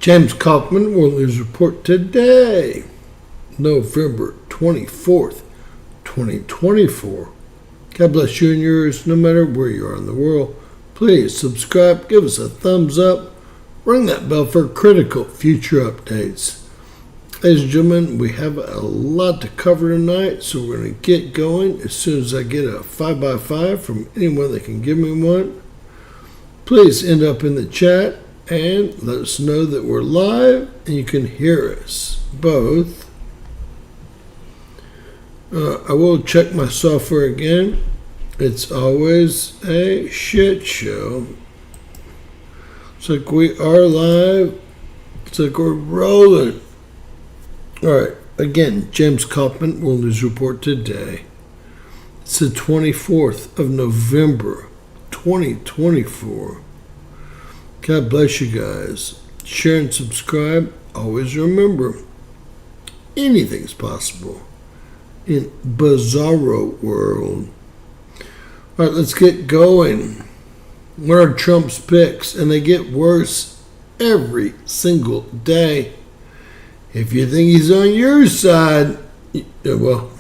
James Kaufman, World News Report today, November 24th, 2024. God bless you and yours, no matter where you are in the world. Please subscribe, give us a thumbs up, ring that bell for critical future updates. Ladies and gentlemen, we have a lot to cover tonight, so we're going to get going as soon as I get a 5x5 from anyone that can give me one. Please end up in the chat and let us know that we're live and you can hear us both. I will check my software again. It's always a shit show. It's like we are live. It's like we're rolling. All right. Again, James Kaufman, World News Report today. It's the 24th of November, 2024. God bless you guys. Share and subscribe. Always remember, anything's possible in bizarro world. All right, let's get going. What are Trump's picks? And they get worse every single day. If you think he's on your side, well,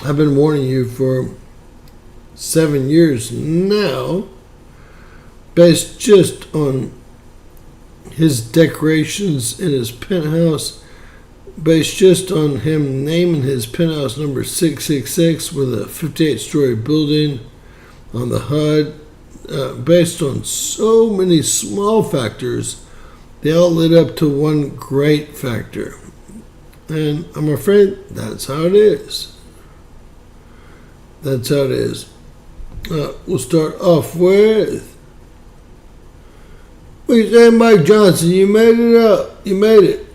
I've been warning you for 7 years now, based just on his decorations in his penthouse, based just on him naming his penthouse number 666 with a 58-story building on the HUD, based on so many small factors, they all led up to one great factor. And I'm afraid that's how it is. That's how it is. We'll start off with, what do you say, Mike Johnson? You made it up. You made it.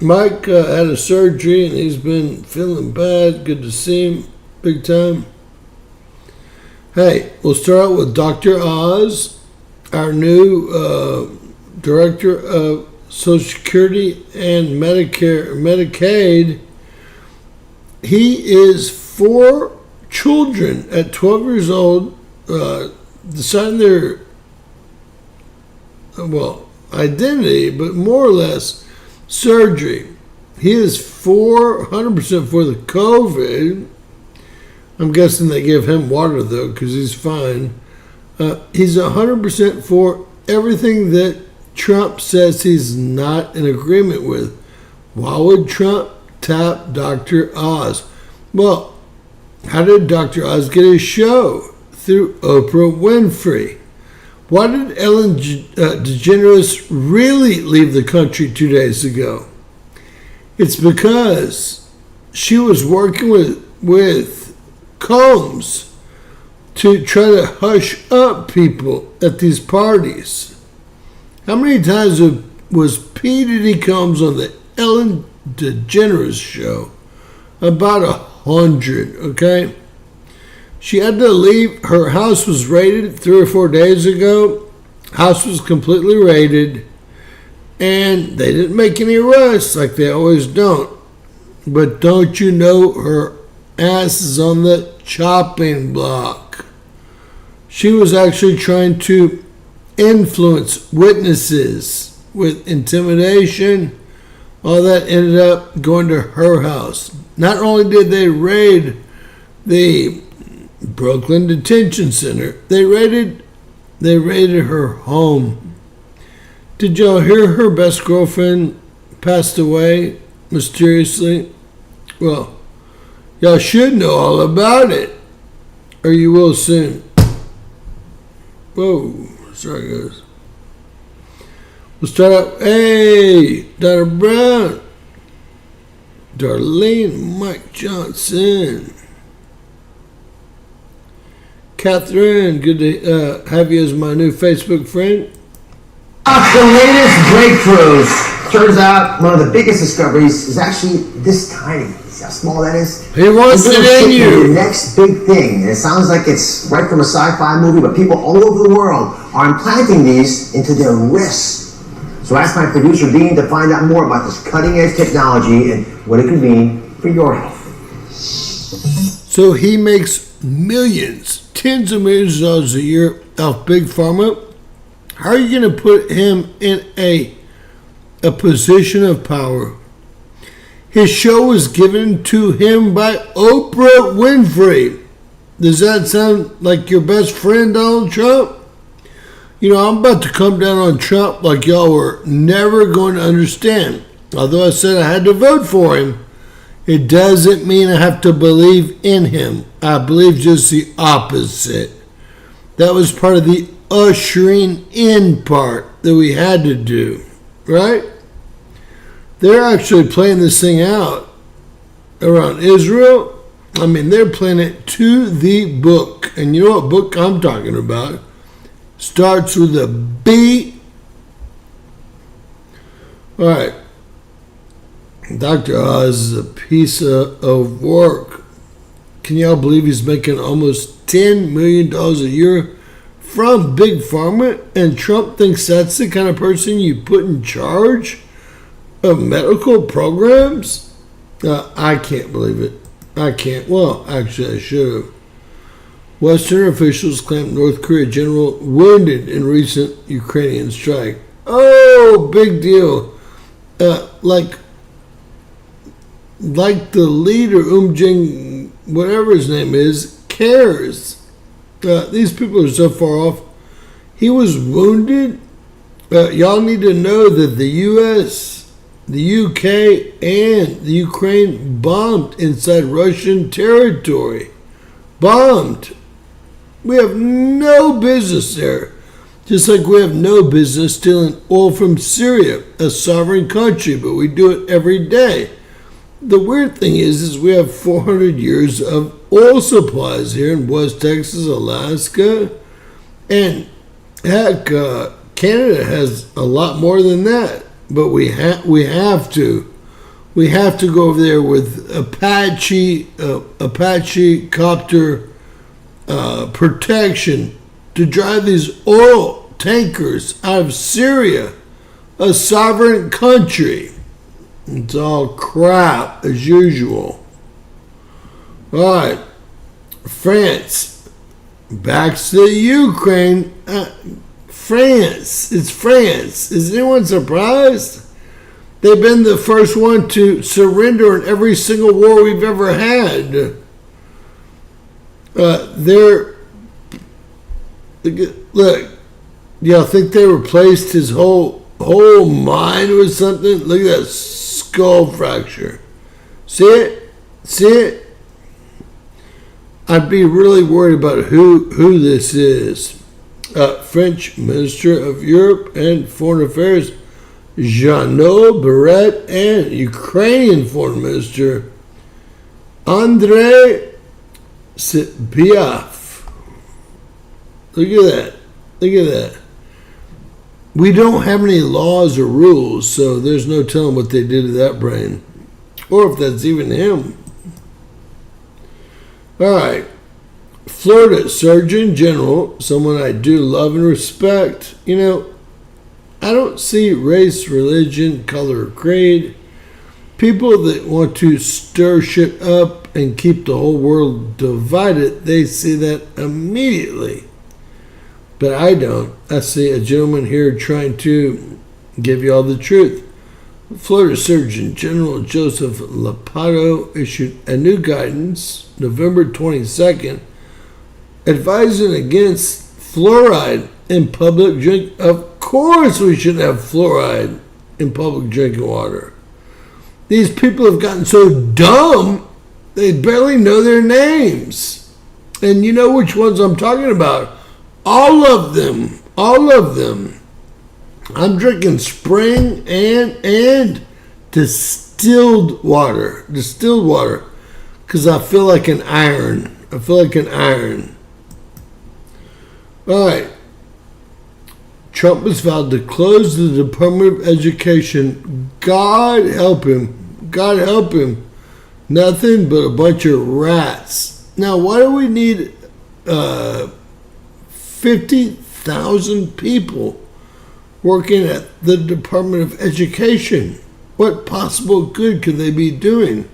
Mike had a surgery and he's been feeling bad. Good to see him. Big time. Hey, we'll start out with Dr. Oz, our new Director of Social Security and Medicaid. He is for children at 12 years old deciding their identity, but more or less surgery. He is 100% for the COVID. I'm guessing they give him water though, because he's fine. He's 100% for everything that Trump says he's not in agreement with. Why would Trump tap Dr. Oz? Well, how did Dr. Oz get his show? Through Oprah Winfrey. Why did Ellen DeGeneres really leave the country 2 days ago? It's because she was working with Combs to try to hush up people at these parties. How many times was P. Diddy Combs on the Ellen DeGeneres show? About 100, okay? She had to leave. Her house was raided 3 or 4 days ago. House was completely raided. And they didn't make any arrests like they always don't. But don't you know her ass is on the chopping block. She was actually trying to influence witnesses with intimidation. All that ended up going to her house. Not only did they raid the Brooklyn Detention Center, they raided her home. Did y'all hear her best girlfriend passed away mysteriously? Well, y'all should know all about it, or you will soon. Whoa, sorry guys. We'll start out. Hey, Dr. Brown, Darlene, Mike Johnson, Catherine, good to have you as my new Facebook friend. The latest breakthroughs. Turns out one of the biggest discoveries is actually this tiny. See how small that is? He wants it in you. The next big thing. And it sounds like it's right from a sci-fi movie, but people all over the world are implanting these into their wrists. So I asked my producer, Dean, to find out more about this cutting-edge technology and what it could mean for your health. So he makes millions, tens of millions of dollars a year off Big Pharma. How are you going to put him in a a position of power. His show was given to him by Oprah Winfrey. Does that sound like your best friend, Donald Trump? You know, I'm about to come down on Trump like y'all were never going to understand. Although I said I had to vote for him, it doesn't mean I have to believe in him. I believe just the opposite. That was part of the ushering in part that we had to do, right? They're actually playing this thing out around Israel. I mean, they're playing it to the book. And you know what book I'm talking about? Starts with a B. All right. Dr. Oz is a piece of work. Can y'all believe he's making almost $10 million a year from Big Pharma? And Trump thinks that's the kind of person you put in charge of medical programs? I can't believe it. I can't. Well, actually, I should have. Western officials claim North Korea general wounded in recent Ukrainian strike. Oh, big deal. Like the leader, Jing, whatever his name is, cares. These people are so far off. He was wounded. Y'all need to know that the U.S., the UK, and the Ukraine bombed inside Russian territory. Bombed. We have no business there. Just like we have no business stealing oil from Syria, a sovereign country, but we do it every day. The weird thing is we have 400 years of oil supplies here in West Texas, Alaska, and heck, Canada has a lot more than that. But we have to go over there with Apache copter protection to drive these oil tankers out of Syria, a sovereign country. It's all crap as usual. All right, France. Back to Ukraine. France. It's France. Is anyone surprised? They've been the first one to surrender in every single war we've ever had. Look, y'all think they replaced his whole mind with something? Look at that skull fracture. See it? See it? I'd be really worried about who this is. French Minister of Europe and Foreign Affairs, Jeannot Barrot, and Ukrainian Foreign Minister, Andrei Sybiaf. Look at that. Look at that. We don't have any laws or rules, so there's no telling what they did to that brain. Or if that's even him. All right. Florida Surgeon General, someone I do love and respect. You know, I don't see race, religion, color, or creed. People that want to stir shit up and keep the whole world divided, they see that immediately. But I don't. I see a gentleman here trying to give you all the truth. Florida Surgeon General Joseph Lombardo issued a new guidance November 22nd advising against fluoride in public drink. Of course we shouldn't have fluoride in public drinking water. These people have gotten so dumb, they barely know their names. And you know which ones I'm talking about. All of them. All of them. I'm drinking spring and distilled water. Distilled water. Because I feel like an iron. I feel like an iron. All right. Trump has vowed to close the Department of Education. God help him. God help him. Nothing but a bunch of rats. Now, why do we need 50,000 people working at the Department of Education? What possible good could they be doing?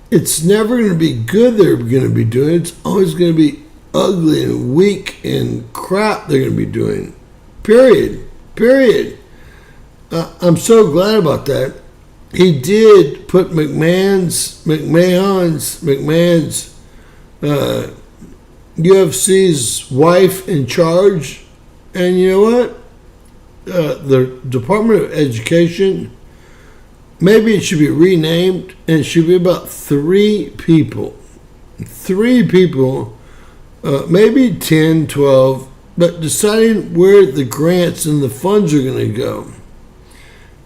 It's never going to be good they're going to be doing. It's always going to be ugly and weak and crap they're going to be doing. Period. Period. I'm so glad about that. He did put McMahon's UFC's wife in charge, and you know what? The Department of Education, maybe it should be renamed, and it should be about 3 people. 3 people, maybe 10, 12, but deciding where the grants and the funds are going to go.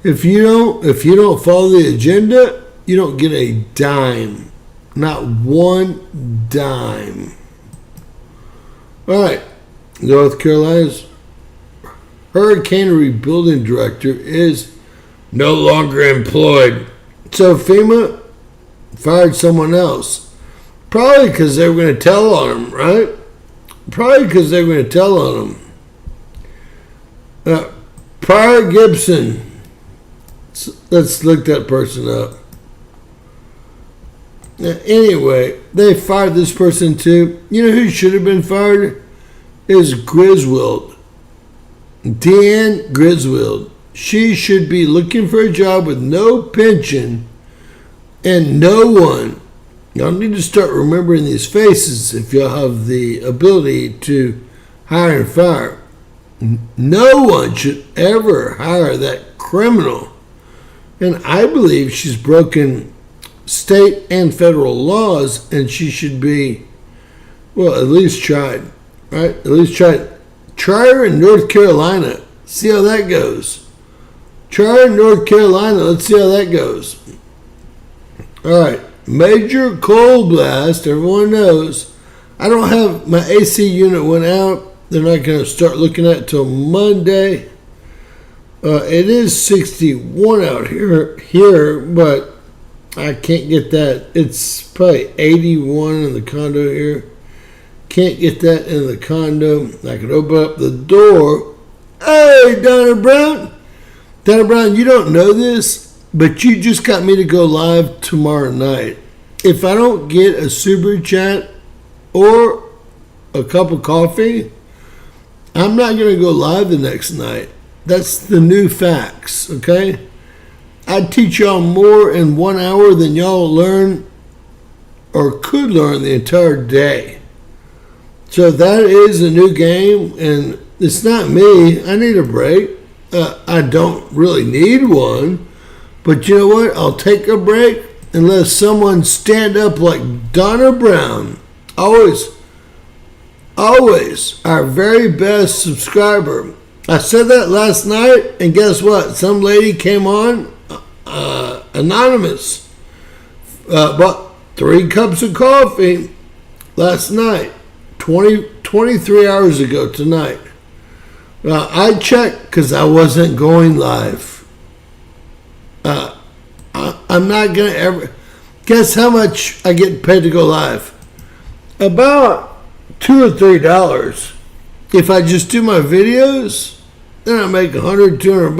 If you don't follow the agenda, you don't get a dime. Not one dime. All right. North Carolina's hurricane rebuilding director is no longer employed. So FEMA fired someone else. Probably because they were going to tell on him, right? Probably because they were going to tell on him. Pryor Gibson. Let's look that person up. Anyway, they fired this person too. You know who should have been fired? Is Griswold. Dan Griswold. She should be looking for a job with no pension and no one. Y'all need to start remembering these faces if y'all have the ability to hire and fire. No one should ever hire that criminal. And I believe she's broken state and federal laws, and she should be, well, at least tried, right? At least tried. Try her in North Carolina. See how that goes. Try her in North Carolina. Let's see how that goes. All right. Major cold blast. Everyone knows. I don't have my AC unit went out. They're not going to start looking at it till Monday. It is 61 out here, but I can't get that. It's probably 81 in the condo here. Can't get that in the condo. I could open up the door. Hey, Donna Brown. Donna Brown, you don't know this, but you just got me to go live tomorrow night. If I don't get a super chat or a cup of coffee, I'm not going to go live the next night. That's the new facts, okay? I teach y'all more in 1 hour than y'all learn or could learn the entire day. So that is a new game, and it's not me. I need a break. I don't really need one, but you know what? I'll take a break unless someone stand up like Donna Brown. Always our very best subscriber. I said that last night, and guess what? Some lady came on, anonymous, bought 3 cups of coffee last night, 23 hours ago tonight. I checked because I wasn't going live. I'm not going to ever... Guess how much I get paid to go live? About $2 or $3. If I just do my videos, then I make $100, $200,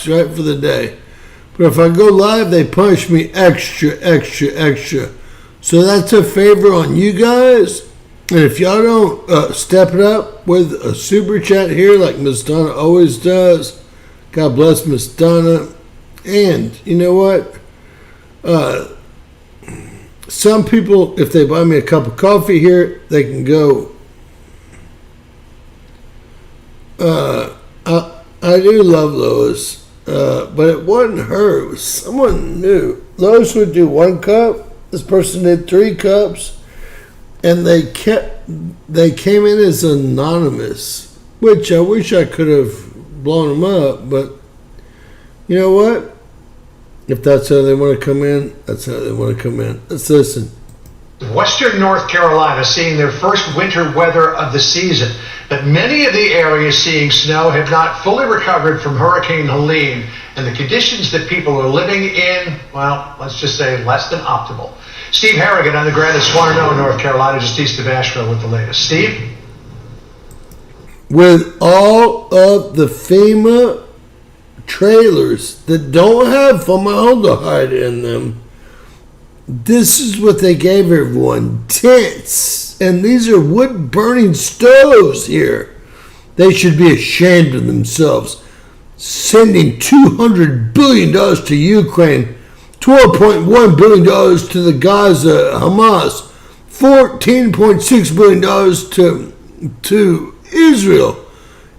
right, for the day. But if I go live, they punish me extra. So that's a favor on you guys. And if y'all don't step it up with a super chat here like Miss Donna always does, God bless Miss Donna. And you know what? Some people, if they buy me a cup of coffee here, they can go. I do love Lois, but it wasn't her. It was someone new. Lois would do 1 cup. This person did 3 cups, and they came in as anonymous, which I wish I could have blown them up. But you know what? If that's how they want to come in, that's how they want to come in. Let's listen. Western North Carolina seeing their first winter weather of the season, but many of the areas seeing snow have not fully recovered from Hurricane Helene, and the conditions that people are living in, well, let's just say less than optimal. Steve Harrigan on the ground at Swarno, North Carolina, just east of Asheville with the latest. Steve? With all of the FEMA trailers that don't have formaldehyde in them, this is what they gave everyone. Tents. And these are wood-burning stoves here. They should be ashamed of themselves. sending $200 billion to Ukraine, $12.1 billion to the Gaza Hamas, $14.6 billion to Israel,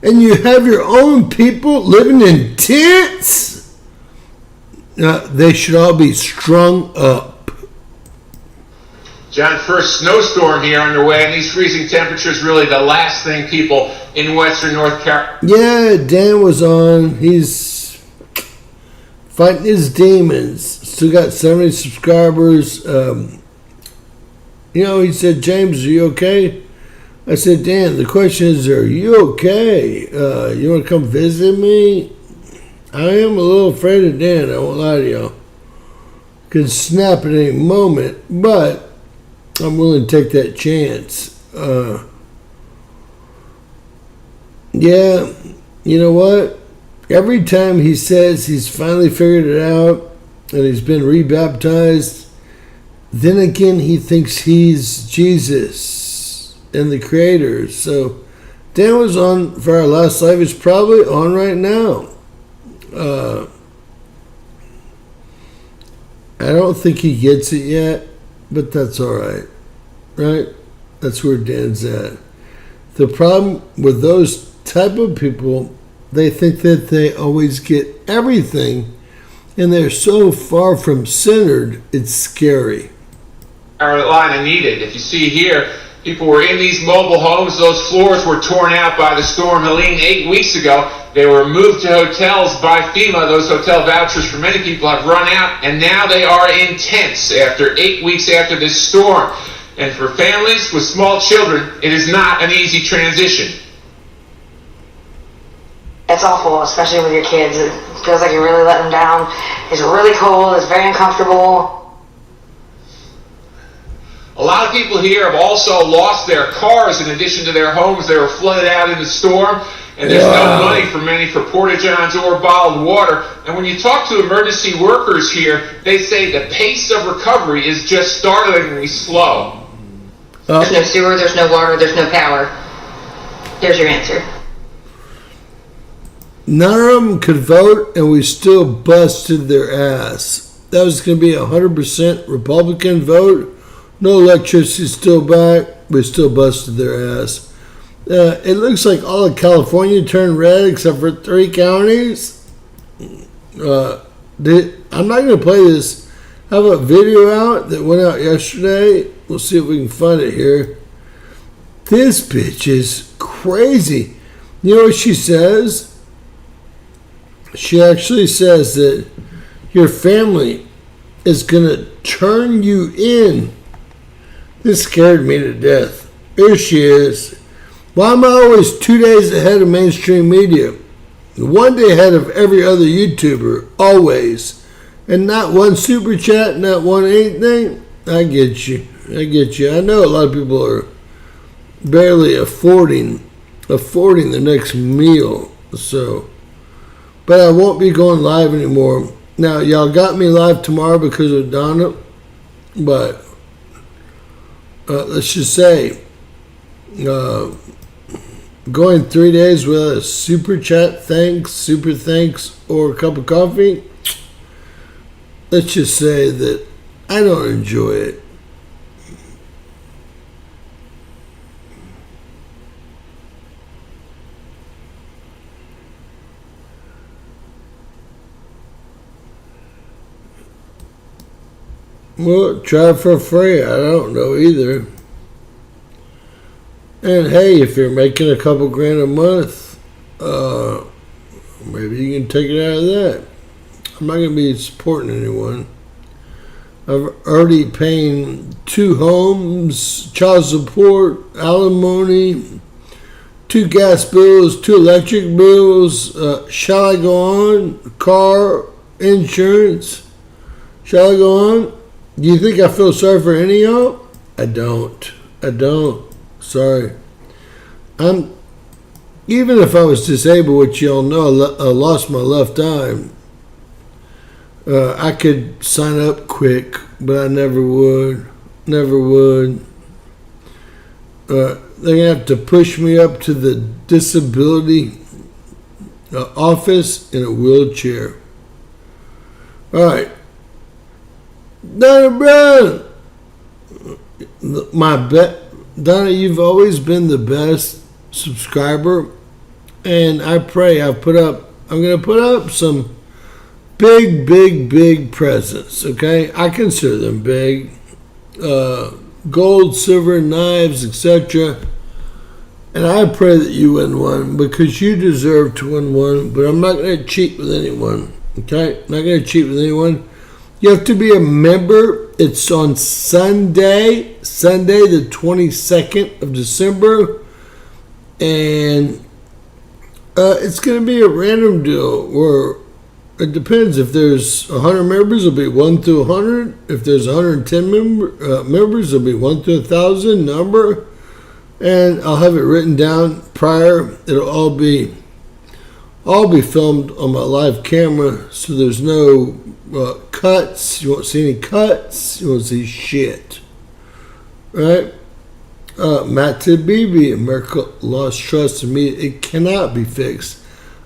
and you have your own people living in tents? They should all be strung up. John, first snowstorm here underway, and these freezing temperatures really the last thing people in western North Carolina. Yeah, Dan was on. He's fighting his demons. Still got 70 subscribers. He said, James, are you okay? I said, Dan, the question is, are you okay? You want to come visit me? I am a little afraid of Dan, I won't lie to you. Could snap at any moment, but I'm willing to take that chance. Yeah, you know what? Every time he says he's finally figured it out and he's been rebaptized, then again he thinks he's Jesus and the Creator. So Dan was on for our last live. He's probably on right now. I don't think he gets it yet, but that's all right. Right? That's where Dan's at. The problem with those type of people, they think that they always get everything, and they're so far from centered, it's scary. Carolina needed. If you see here, people were in these mobile homes. Those floors were torn out by the storm Helene 8 weeks ago. They were moved to hotels by FEMA. Those hotel vouchers for many people have run out, and now they are in tents after 8 weeks after this storm. And for families with small children, it is not an easy transition. It's awful, especially with your kids. It feels like you're really letting them down. It's really cold. It's very uncomfortable. A lot of people here have also lost their cars in addition to their homes. They were flooded out in the storm, and there's no money for many for porta-johns or bottled water. And when you talk to emergency workers here, they say the pace of recovery is just startlingly slow. There's no sewer, there's no water, there's no power. Here's your answer. None of them could vote, and we still busted their ass. That was going to be 100% Republican vote. No electricity, still back. We still busted their ass. It looks like all of California turned red except for 3 counties. I'm not going to play this. I have a video out that went out yesterday. We'll see if we can find it here. This bitch is crazy. You know what she says? She actually says that your family is going to turn you in. This scared me to death. Here she is. Why am I always 2 days ahead of mainstream media? 1 day ahead of every other YouTuber, always. And not one super chat, not one anything. I get you. I know a lot of people are barely affording the next meal. So, but I won't be going live anymore. Now, y'all got me live tomorrow because of Donna, but let's just say, going 3 days without a super chat, super thanks, or a cup of coffee, let's just say that I don't enjoy it. Well, try it for free. I don't know either. And hey, if you're making a couple grand a month, maybe you can take it out of that. I'm not going to be supporting anyone. I've already paying 2 homes, child support, alimony, 2 gas bills, 2 electric bills. Shall I go on? Car, insurance. Shall I go on? Do you think I feel sorry for any of y'all? I don't. Sorry. Even if I was disabled, which y'all know, I lost my left eye. I could sign up quick, but I never would. They're going to have to push me up to the disability office in a wheelchair. All right. Donna Brown. Donna, you've always been the best subscriber. And I pray I'm going to put up some big presents, okay? I consider them big. Gold, silver, knives, etc. And I pray that you win one because you deserve to win one, but I'm not going to cheat with anyone, okay? I'm not going to cheat with anyone. You have to be a member. It's on Sunday the 22nd of December, and it's going to be a random deal where it depends. If there's 100 members, it'll be 1 to 100. If there's 110 members, it'll be 1 to 1,000 number. And I'll have it written down prior. It'll all be filmed on my live camera, so there's no cuts. You won't see any cuts. You won't see shit. Right? Matt Tabibi, America lost trust in me. It cannot be fixed.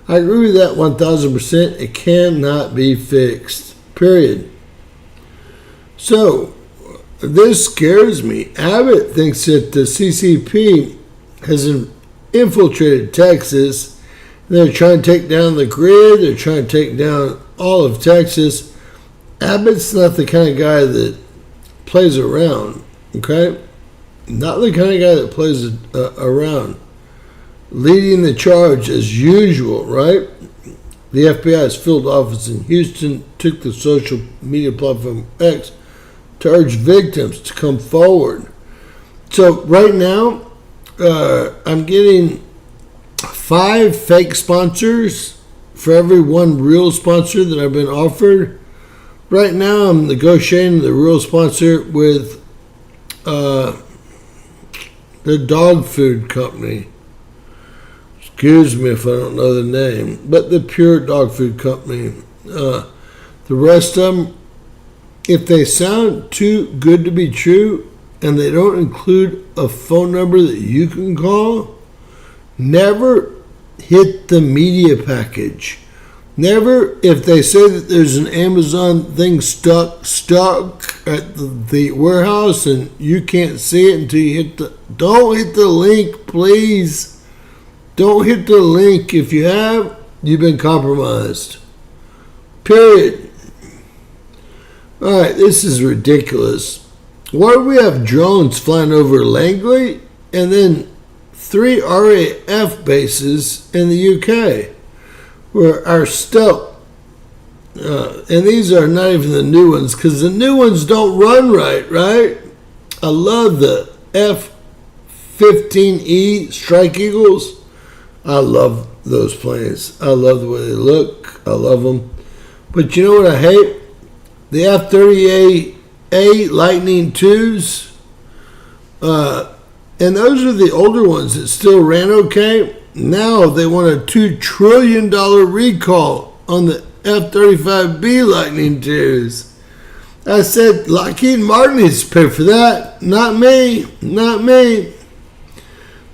I agree with that 1,000%. It cannot be fixed. Period. So, this scares me. Abbott thinks that the CCP has infiltrated Texas. They're trying to take down the grid. They're trying to take down all of Texas. Abbott's not the kind of guy that plays around, okay? Not the kind of guy that plays around. Leading the charge as usual, right? The FBI's field office in Houston took the social media platform X to urge victims to come forward. So right now, I'm getting 5 fake sponsors for every 1 real sponsor that I've been offered. Right now, I'm negotiating the real sponsor with the dog food company. Excuse me if I don't know the name, but the pure dog food company. The rest of them, if they sound too good to be true and they don't include a phone number that you can call, never hit the media package. Never, if they say that there's an Amazon thing stuck at the warehouse and you can't see it until you don't hit the link, please. Don't hit the link. If you have, you've been compromised. Period. All right, this is ridiculous. Why do we have drones flying over Langley and then 3 RAF bases in the UK where our stealth, and these are not even the new ones because the new ones don't run right? I love the F-15E Strike Eagles. I love those planes. I love the way they look. I love them. But you know what I hate? The F-38A Lightning IIs. And those are the older ones that still ran okay. Now they want a $2 trillion recall on the F-35B Lightning IIs. I said Lockheed Martin needs to pay for that. Not me. Not me.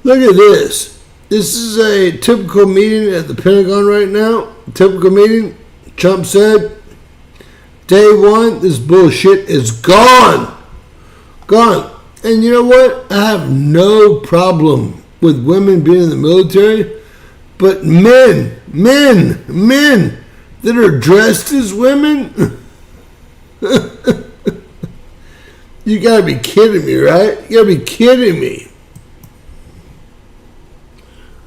Look at this. This is a typical meeting at the Pentagon right now. Typical meeting. Trump said, day 1, this bullshit is gone. Gone. And you know what? I have no problem with women being in the military. But men that are dressed as women, you gotta be kidding me, right? You gotta be kidding me.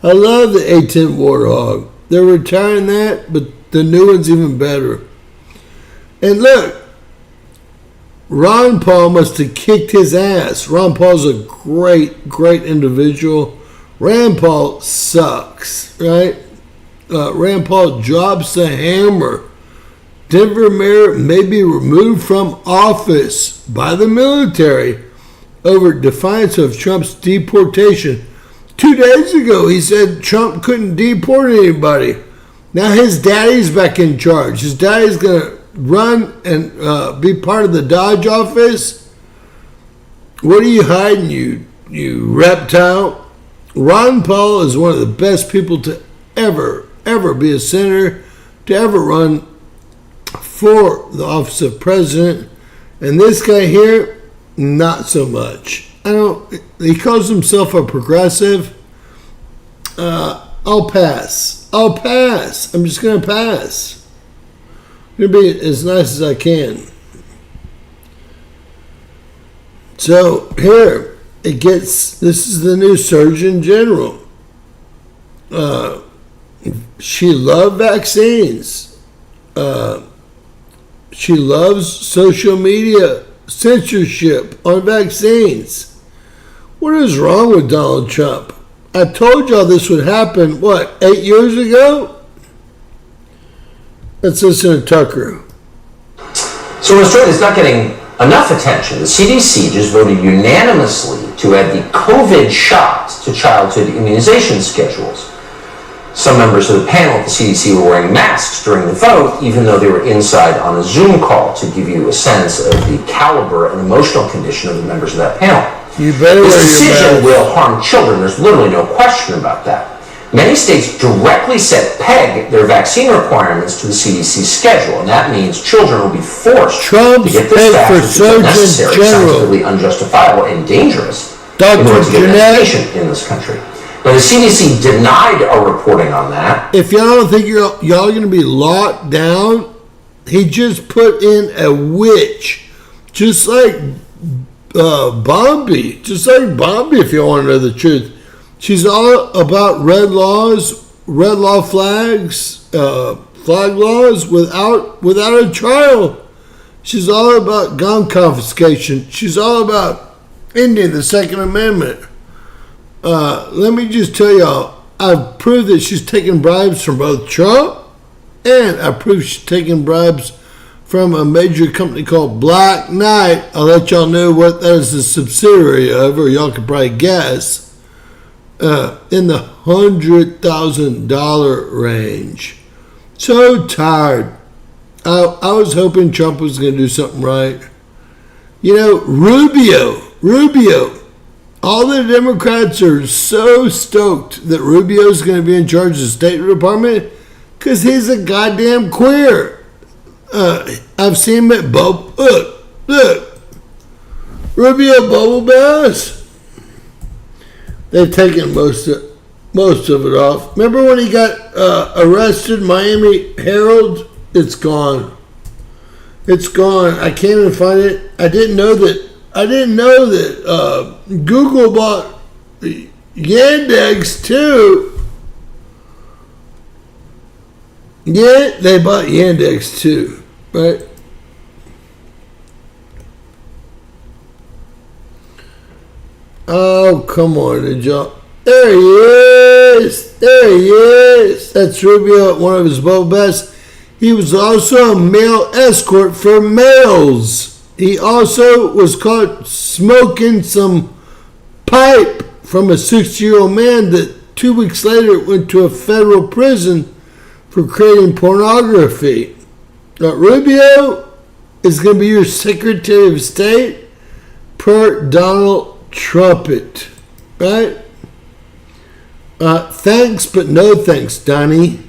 I love the A-10 Warthog. They're retiring that, but the new one's even better. And look, Ron Paul must have kicked his ass. Ron Paul's a great individual. Rand Paul sucks, right? Rand Paul drops the hammer. Denver mayor may be removed from office by the military over defiance of Trump's deportation. 2 days ago, he said Trump couldn't deport anybody. Now his daddy's back in charge. His daddy's going to run and be part of the Dodge office. What are you hiding, you reptile? Ron Paul is one of the best people to ever ever be a senator, to ever run for the office of president. And this guy here, not so much. He calls himself a progressive. I'll pass. I'm just going to pass. I'm going to be as nice as I can. So here, this is the new Surgeon General. She loved vaccines. She loves social media censorship on vaccines. What is wrong with Donald Trump? I told y'all this would happen, 8 years ago? Let's listen to Tucker. So in Australia, it's not getting enough attention. The CDC just voted unanimously to add the COVID shot to childhood immunization schedules. Some members of the panel at the CDC were wearing masks during the vote, even though they were inside on a Zoom call, to give you a sense of the caliber and emotional condition of the members of that panel. This decision will harm children. There's literally no question about that. Many states directly peg their vaccine requirements to the CDC schedule, and that means children will be forced to get this vaccine, which is unnecessary, scientifically unjustifiable, and dangerous in order to get an education in this country. Now, the CDC denied our reporting on that. If y'all don't think y'all are going to be locked down, he just put in a witch, just like Bombi, if you want to know the truth. She's all about red law flags, flag laws without a trial. She's all about gun confiscation. She's all about ending the Second Amendment. Let me just tell y'all, I've proved that she's taking bribes from both Trump, and I proved she's taking bribes from a major company called Black Knight. I'll let y'all know what that is a subsidiary of, or y'all could probably guess. In the $100,000 range. So tired. I was hoping Trump was going to do something right. Rubio. All the Democrats are so stoked that Rubio's going to be in charge of the State Department because he's a goddamn queer. I've seen him at look. Rubio bubble baths. They've taken most of it off. Remember when he got arrested, Miami Herald? It's gone. It's gone. I can't even find it. I didn't know that Google bought Yandex too. Yeah, they bought Yandex too, right? Oh, come on, did y'all? There he is. That's Rubio at one of his bubble baths. He was also a male escort for males. He also was caught smoking some pipe from a 60-year-old man that 2 weeks later went to a federal prison for creating pornography. Now, Rubio is going to be your Secretary of State per Donald Trumpet, right? Thanks, but no thanks, Donnie.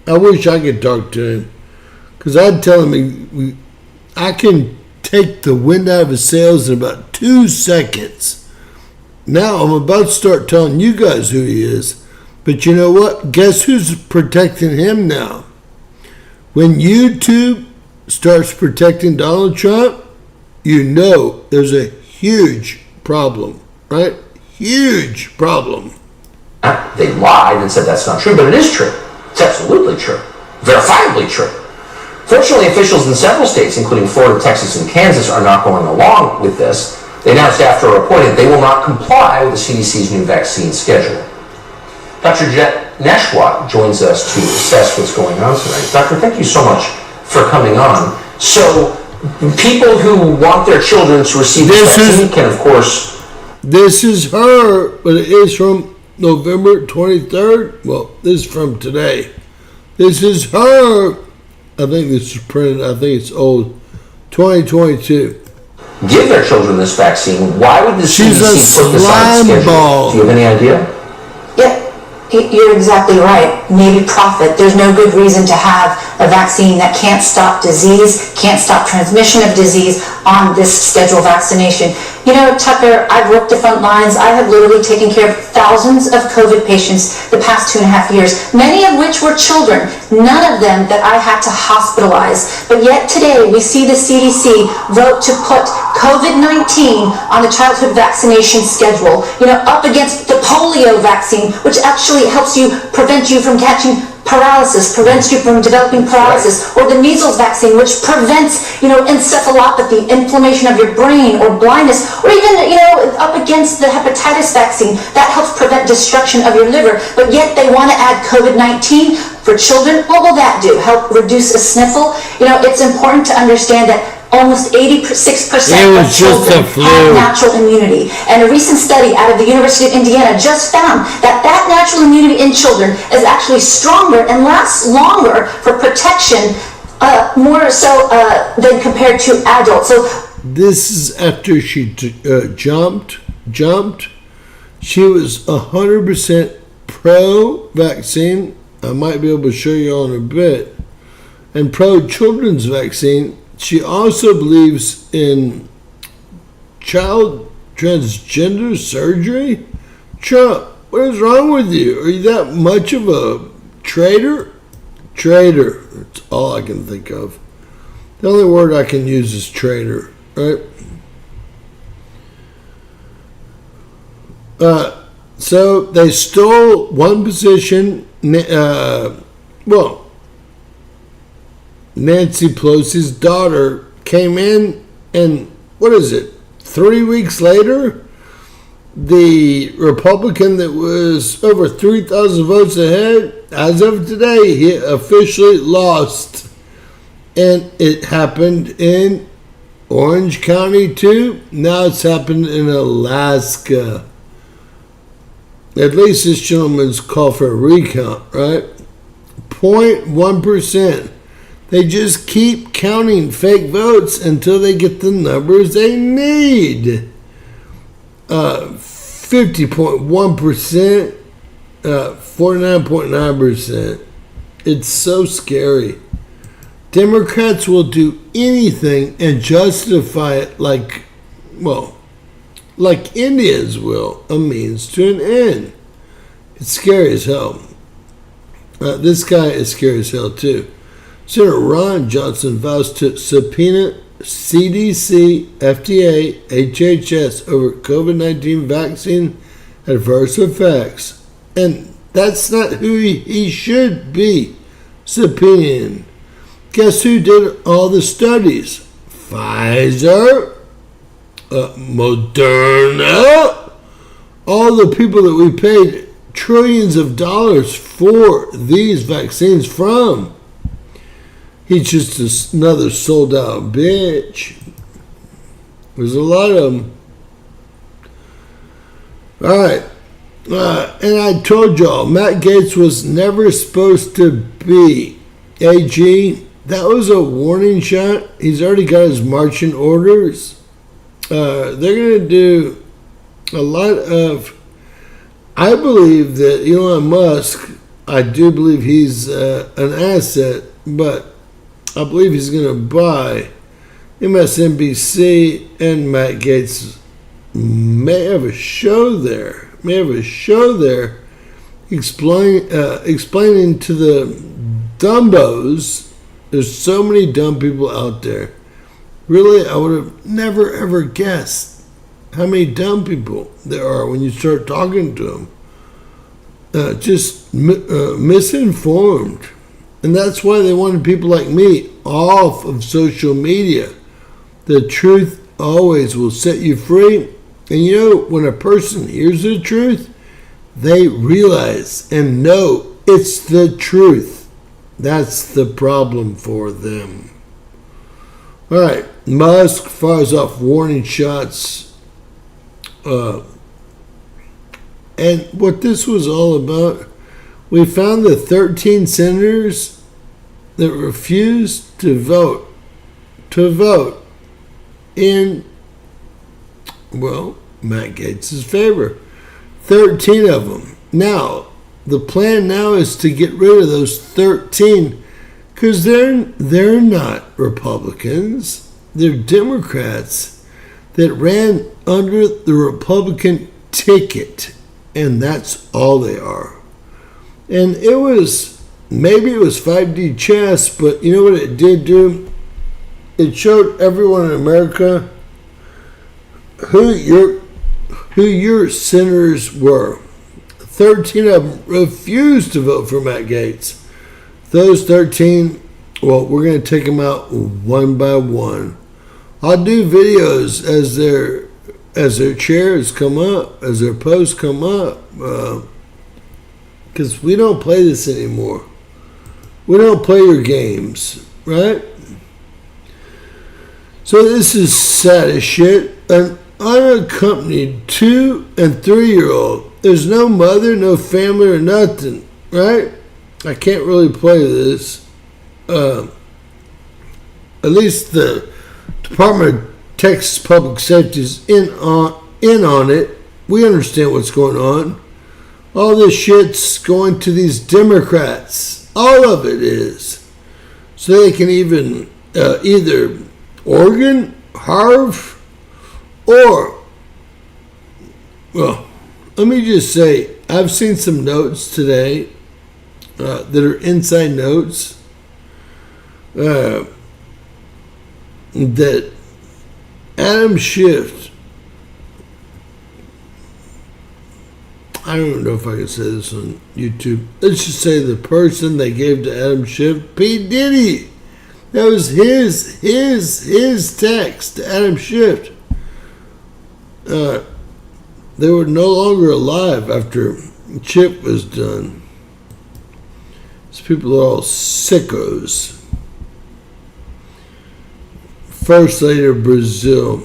I wish I could talk to him, because I'd tell him I can take the wind out of his sails in about 2 seconds. Now I'm about to start telling you guys who he is, but you know what? Guess who's protecting him now? When YouTube starts protecting Donald Trump, there's a huge problem, right? Huge problem. They lied and said that's not true, but it is true. It's absolutely true. Verifiably true. Fortunately, officials in several states, including Florida, Texas, and Kansas, are not going along with this. They announced after a report that they will not comply with the CDC's new vaccine schedule. Dr. Jet Neshwat joins us to assess what's going on tonight. Doctor, thank you so much for coming on. So, people who want their children to receive this vaccine can, of course... This is her, but it is from November 23rd. Well, this is from today. This is her. I think this is printed. I think it's old. 2022. Give their children this vaccine. Why would the CDC put this on schedule? Do you have any idea? Yeah. You're exactly right. Maybe profit. There's no good reason to have a vaccine that can't stop disease, can't stop transmission of disease on this scheduled vaccination. You know, Tucker, I've worked the front lines. I have literally taken care of thousands of COVID patients the past 2.5 years, many of which were children, none of them that I had to hospitalize. But yet today we see the CDC vote to put COVID-19 on the childhood vaccination schedule, you know, up against the polio vaccine, which actually helps you, prevent you from catching paralysis, prevents you from developing paralysis, or the measles vaccine, which prevents, you know, encephalopathy, inflammation of your brain, or blindness, or even, you know, up against the hepatitis vaccine that helps prevent destruction of your liver. But yet they want to add COVID-19 for children. What will that do? Help reduce a sniffle? You know, it's important to understand that almost 86% of children have natural immunity. And a recent study out of the University of Indiana just found that that natural immunity in children is actually stronger and lasts longer for protection, more so than compared to adults. So this is after she jumped. She was 100% pro-vaccine. I might be able to show you all in a bit. And pro-children's vaccine. She also believes in child transgender surgery. Trump, what is wrong with you? Are you that much of a traitor? Traitor. That's all I can think of. The only word I can use is traitor, right? So they stole one position. Nancy Pelosi's daughter came in, and 3 weeks later, the Republican that was over 3,000 votes ahead, as of today, he officially lost. And it happened in Orange County too. Now it's happened in Alaska. At least this gentleman's called for a recount, right? 0.1%. They just keep counting fake votes until they get the numbers they need. 50.1%, 49.9%. It's so scary. Democrats will do anything and justify it like Indians will, a means to an end. It's scary as hell. This guy is scary as hell too. Senator Ron Johnson vows to subpoena CDC, FDA, HHS over COVID-19 vaccine adverse effects. And that's not who he should be subpoenaing. Guess who did all the studies? Pfizer, Moderna, all the people that we paid trillions of dollars for these vaccines from. He's just another sold out bitch. There's a lot of them. All right. And I told y'all, Matt Gaetz was never supposed to be AG. That was a warning shot. He's already got his marching orders. They're going to do a lot of... I believe that Elon Musk, I do believe he's an asset, but I believe he's going to buy MSNBC, and Matt Gaetz may have a show there. Explaining to the dumbos. There's so many dumb people out there. Really, I would have never ever guessed how many dumb people there are when you start talking to them. Just misinformed. And that's why they wanted people like me off of social media. The truth always will set you free. And you know, when a person hears the truth, they realize and know it's the truth. That's the problem for them. All right, Musk fires off warning shots. And what this was all about, we found the 13 senators that refused to vote in, Matt Gaetz' favor. 13 of them. Now, the plan now is to get rid of those 13 because they're not Republicans. They're Democrats that ran under the Republican ticket, and that's all they are. And maybe it was 5D chess, but you know what it did do? It showed everyone in America who your senators were. 13 of them refused to vote for Matt Gaetz. Those 13, well, we're going to take them out one by one. I'll do videos as their chairs come up, as their posts come up, because we don't play this anymore. We don't play your games, right? So this is sad as shit. An unaccompanied 2- and 3-year-old. There's no mother, no family, or nothing, right? I can't really play this. At least the Department of Texas Public Safety is in on it. We understand what's going on. All this shit's going to these Democrats. All of it is. So they can even either Oregon, Harv, or, well, let me just say, I've seen some notes today that are inside notes that Adam Schiff, I don't know if I can say this on YouTube. Let's just say the person they gave to Adam Schiff, P. Diddy. That was his text to Adam Schiff. They were no longer alive after Chip was done. These people are all sickos. First Lady of Brazil.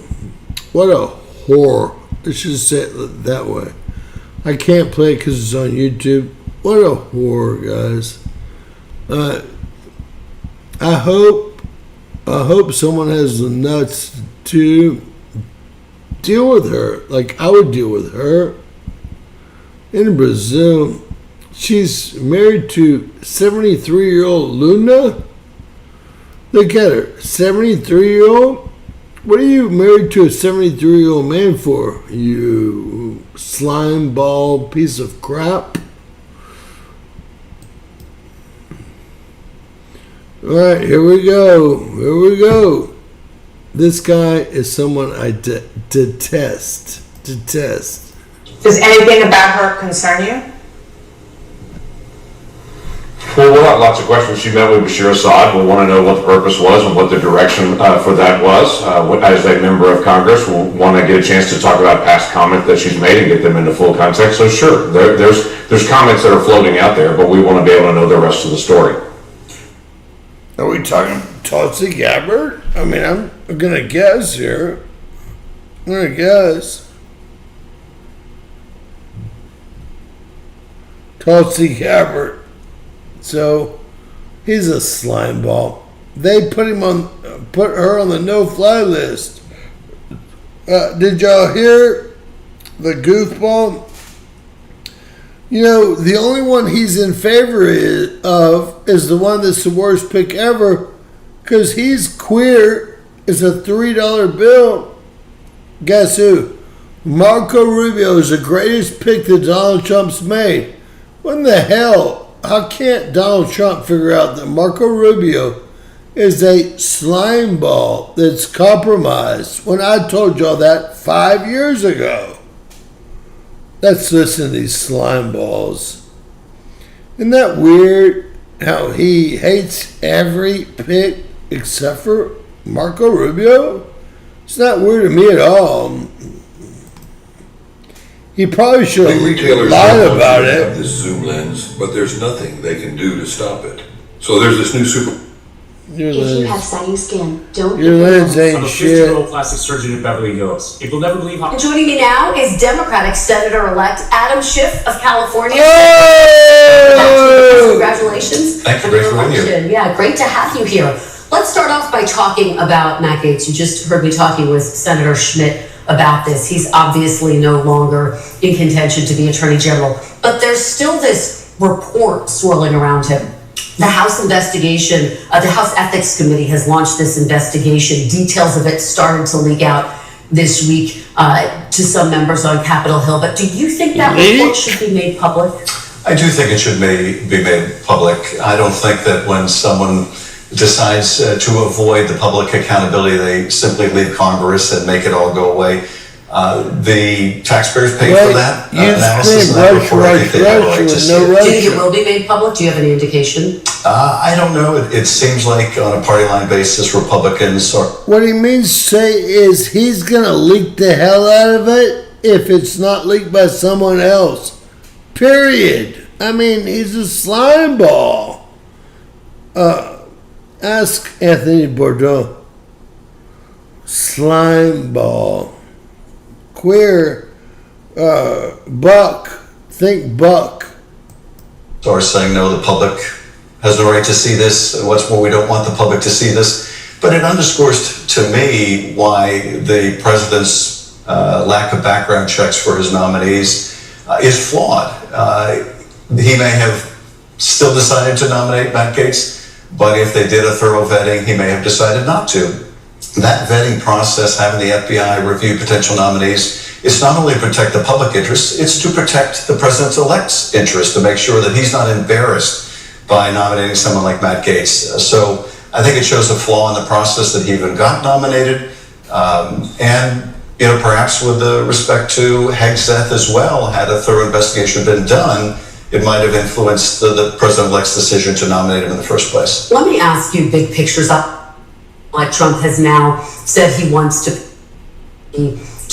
What a whore. Let's just say it that way. I can't play it because it's on YouTube. What a whore, guys. I hope someone has the nuts to deal with her like I would deal with her. In Brazil, she's married to 73-year-old Luna. Look at her, 73-year-old. What are you married to a 73-year-old man for, you slime ball piece of crap? All right, here we go. This guy is someone I detest. Does anything about her concern you? Well, we'll have lots of questions. She met with Bashir Assad. We'll want to know what the purpose was and what the direction for that was. As a member of Congress, we'll want to get a chance to talk about past comments that she's made and get them into full context. So sure, there's comments that are floating out there, but we want to be able to know the rest of the story. Are we talking Tulsi Gabbard? I mean, I'm going to guess here. Tulsi Gabbard. So, he's a slime ball. They put her on the no-fly list. Did y'all hear the goofball? You know, the only one he's in favor of is the one that's the worst pick ever, because he's queer. It's a $3 bill. Guess who? Marco Rubio is the greatest pick that Donald Trump's made. What in the hell? How can't Donald Trump figure out that Marco Rubio is a slime ball that's compromised when I told y'all that 5 years ago? Let's listen to these slime balls. Isn't that weird how he hates every pick except for Marco Rubio? It's not weird to me at all. He probably should have lied about it. Have this zoom lens, but there's nothing they can do to stop it. So there's this new super. If you have saggy skin, don't. Your lens ain't I'm a shit. 50-year-old plastic surgeon in Beverly Hills. If you'll never believe how. Joining me now is Democratic Senator-elect Adam Schiff of California. Oh! Congratulations. Thank you, great for being here. Yeah, great to have you here. Let's start off by talking about Matt Gaetz. You just heard me talking with Senator Schmidt about this. He's obviously no longer in contention to be Attorney General, but there's still this report swirling around him. The House investigation, the House Ethics Committee has launched this investigation. Details of it started to leak out this week to some members on Capitol Hill. But do you think that report should be made public? I do think it should be made public. I don't think that when someone decides to avoid the public accountability, they simply leave Congress and make it all go away. The taxpayers pay for that analysis and that report. I think they have a right to see it. Do you think it will be made public? Do you have any indication? I don't know. It seems like on a party line basis, Republicans are... What he means to say is he's going to leak the hell out of it if it's not leaked by someone else. Period. I mean, he's a slime ball. Ask Anthony Bourdain. Slime ball. Queer. Buck. Think Buck. Are saying, no, the public has no right to see this. What's more, we don't want the public to see this. But it underscores to me why the president's lack of background checks for his nominees is flawed. He may have still decided to nominate Matt Gaetz, but if they did a thorough vetting, he may have decided not to. That vetting process, having the FBI review potential nominees, it's not only to protect the public interest, it's to protect the president-elect's interest, to make sure that he's not embarrassed by nominating someone like Matt Gaetz. So I think it shows a flaw in the process that he even got nominated. And perhaps with respect to Hegseth as well, had a thorough investigation been done, it might have influenced the president-elect's decision to nominate him in the first place. Let me ask you big pictures up. Like Trump has now said he wants to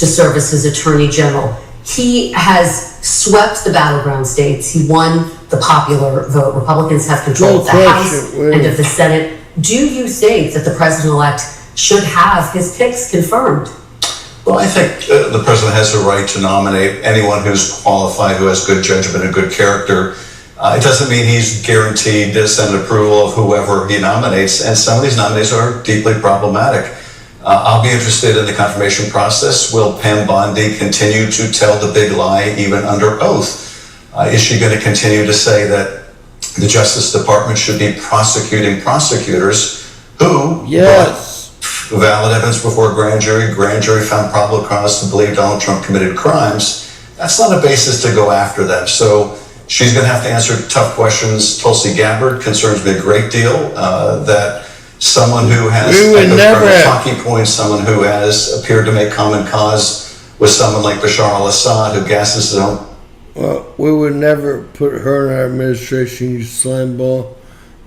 serve as his attorney general. He has swept the battleground states. He won the popular vote. Republicans have control of the House and of the Senate. Do you think that the president-elect should have his picks confirmed? Well, I think the president has a right to nominate anyone who's qualified, who has good judgment and good character. It doesn't mean he's guaranteed Senate approval of whoever he nominates, and some of these nominees are deeply problematic. I'll be interested in the confirmation process. Will Pam Bondi continue to tell the big lie even under oath? Is she going to continue to say that the Justice Department should be prosecuting prosecutors who brought valid evidence before a grand jury found probable cause to believe Donald Trump committed crimes? That's not a basis to go after them. So she's going to have to answer tough questions. Tulsi Gabbard concerns me a great deal, that someone who has talking points, someone who has appeared to make common cause with someone like Bashar al-Assad, who gasses his own. Well, we would never put her in our administration, you slime ball.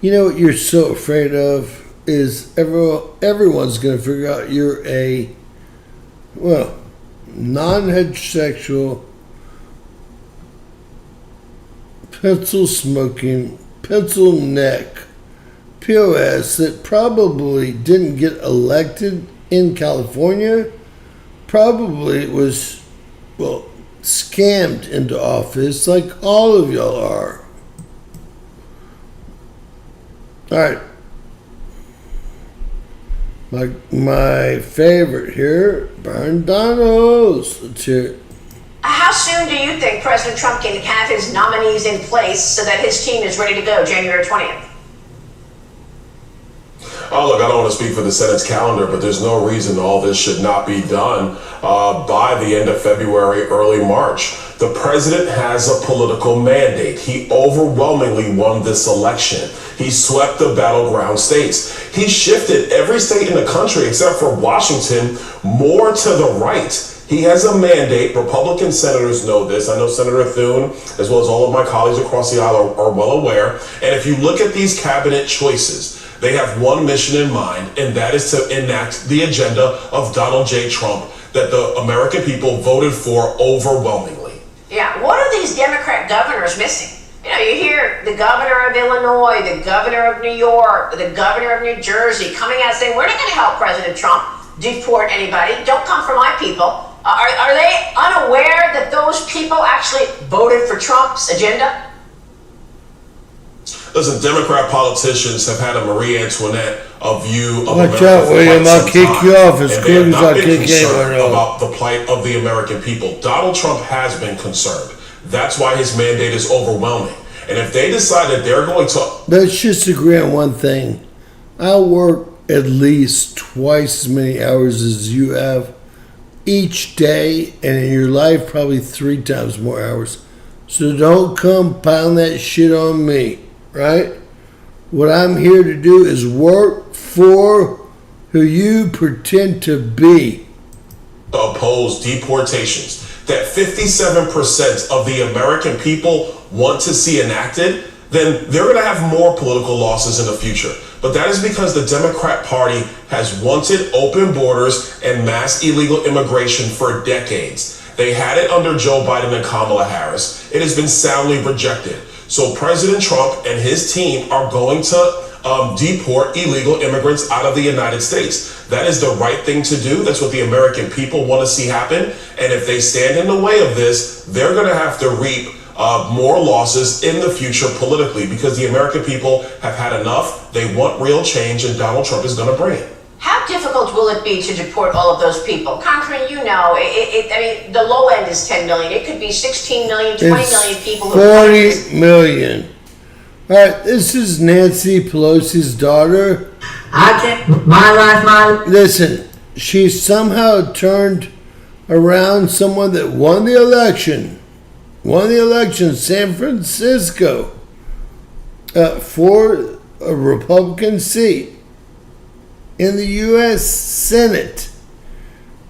You know what you're so afraid of is everyone's going to figure out you're a, non-heterosexual, pencil smoking, pencil neck POS that probably didn't get elected in California, probably was, scammed into office like all of y'all are. All right. My favorite here, Brian Donos. Let's hear it. How soon do you think President Trump can have his nominees in place so that his team is ready to go January 20th? Oh, look, I don't want to speak for the Senate's calendar, but there's no reason all this should not be done by the end of February, early March. The president has a political mandate. He overwhelmingly won this election. He swept the battleground states. He shifted every state in the country, except for Washington, more to the right. He has a mandate. Republican senators know this. I know Senator Thune, as well as all of my colleagues across the aisle, are well aware. And if you look at these cabinet choices, they have one mission in mind, and that is to enact the agenda of Donald J. Trump that the American people voted for overwhelmingly. Yeah, what are these Democrat governors missing? You know, you hear the governor of Illinois, the governor of New York, the governor of New Jersey coming out saying, we're not going to help President Trump deport anybody. Don't come for my people. Are they unaware that those people actually voted for Trump's agenda? Listen, Democrat politicians have had a Marie Antoinette view of Watch America out, William. I'll kick you off as quick as I kick anyone off. About the plight of the American people. Donald Trump has been concerned. That's why his mandate is overwhelming. And if they decide that they're going to... Let's just agree on one thing. I'll work at least twice as many hours as you have each day, and in your life, probably 3 times more hours. So don't come pound that shit on me, right? What I'm here to do is work for who you pretend to be. Oppose deportations that 57% of the American people want to see enacted, then they're going to have more political losses in the future. But that is because the Democrat Party has wanted open borders and mass illegal immigration for decades. They had it under Joe Biden and Kamala Harris. It has been soundly rejected. So President Trump and his team are going to deport illegal immigrants out of the United States. That is the right thing to do. That's what the American people want to see happen. And if they stand in the way of this, they're going to have to reap more losses in the future politically, because the American people have had enough. They want real change, and Donald Trump is going to bring it. How difficult will it be to deport all of those people? Congressman, you know, I mean, the low end is 10 million. It could be 16 million, 20 million people. 40 million. All right, this is Nancy Pelosi's daughter. Listen, she somehow turned around someone that won the election, San Francisco, for a Republican seat in the U.S. Senate.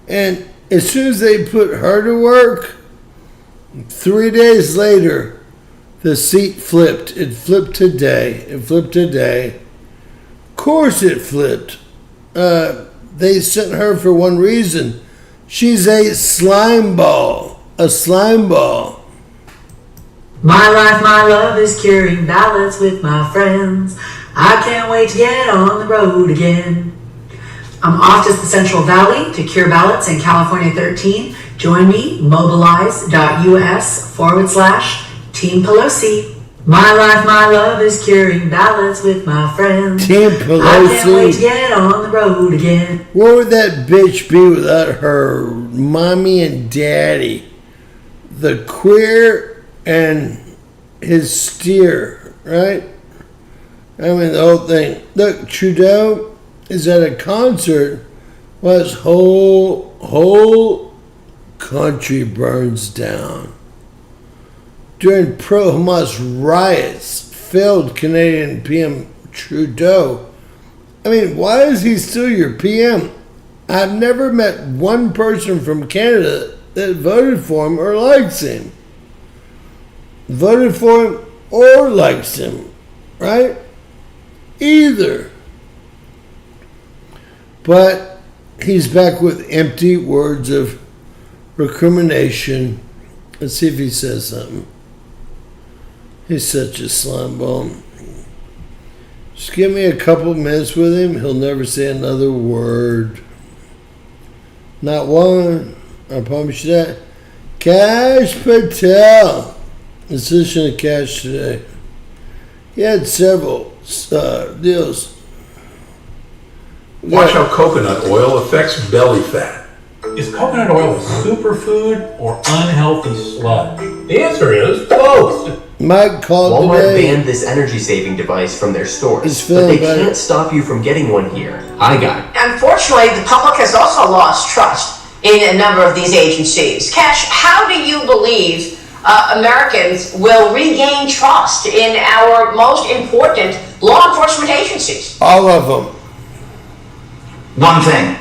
And as soon as they put her to work, 3 days later, the seat flipped. It flipped today. Of course it flipped. They sent her for one reason. She's a slime ball. My life, my love is curing ballots with my friends. I can't wait to get on the road again. I'm off to the Central Valley to cure ballots in California 13. Join me, mobilize.us/Team Pelosi. My life, my love is curing ballots with my friends. Team Pelosi. I can't wait to get on the road again. Where would that bitch be without her mommy and daddy? The queer and his steer, right? I mean, the whole thing. Look, Trudeau is at a concert while his whole country burns down. During pro-Hamas riots, failed Canadian PM Trudeau. I mean, why is he still your PM? I've never met one person from Canada that voted for him or likes him. Right? Either. But he's back with empty words of recrimination. Let's see if he says something. He's such a slime ball. Just give me a couple minutes with him. He'll never say another word. Not one. I promise you that. Kash Patel. Decision of Kash today. He had several deals. Watch how coconut oil affects belly fat. Is coconut oil a superfood or unhealthy sludge? The answer is both. Mike called Walmart today. banned this energy-saving device from their stores, but they can't stop you from getting one here. Hi, guy. Unfortunately, the public has also lost trust in a number of these agencies. Cash, how do you believe Americans will regain trust in our most important law enforcement agencies? All of them. One thing.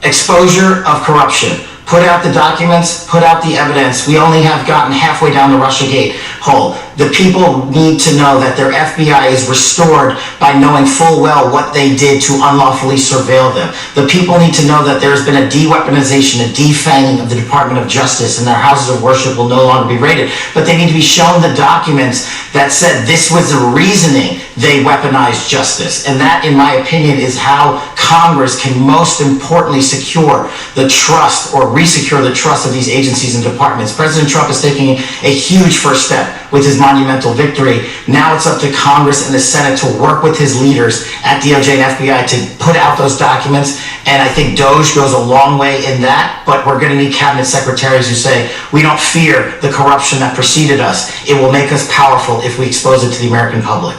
Exposure of corruption. Put out the documents, put out the evidence. We only have gotten halfway down the Russiagate hole. The people need to know that their FBI is restored by knowing full well what they did to unlawfully surveil them. The people need to know that there's been a de-weaponization, a defanging of the Department of Justice, and their houses of worship will no longer be raided. But they need to be shown the documents that said this was the reasoning they weaponized justice. And that, in my opinion, is how Congress can most importantly secure the trust or resecure the trust of these agencies and departments. President Trump is taking a huge first step with his monumental victory. Now it's up to Congress and the Senate to work with his leaders at DOJ and FBI to put out those documents And I think DOGE goes a long way in that, but we're going to need cabinet secretaries who say, we don't fear the corruption that preceded us. It will make us powerful if we expose it to the American public.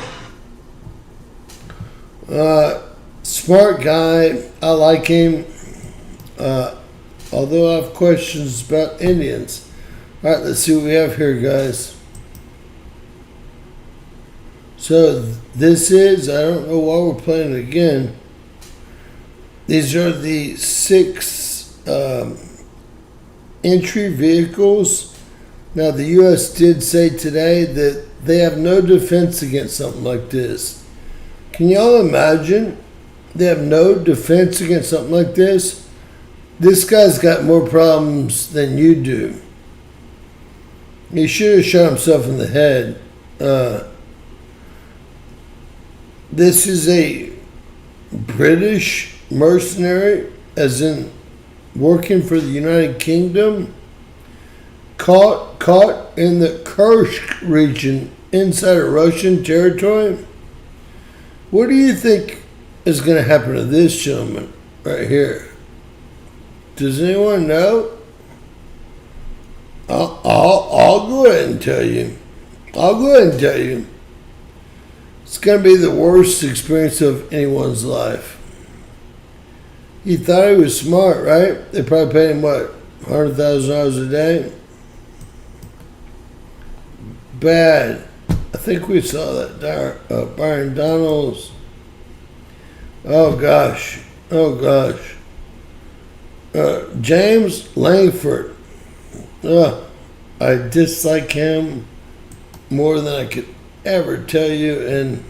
Smart guy. I like him. Although I have questions about Indians. All right, let's see what we have here, guys. So this is, I don't know why we're playing it again. These are the 6 entry vehicles. Now, the U.S. did say today that they have no defense against something like this. Can y'all imagine? They have no defense against something like this? This guy's got more problems than you do. He should have shot himself in the head. This is a British mercenary, as in working for the United Kingdom, caught in the Kursk region inside of Russian territory. What do you think is going to happen to this gentleman right here? Does anyone know? I'll go ahead and tell you. It's going to be the worst experience of anyone's life. He thought he was smart, right? They probably paid him, what, $100,000 a day? Bad. I think we saw that. Byron Donalds. Oh, gosh. James Langford. I dislike him more than I could ever tell you. And,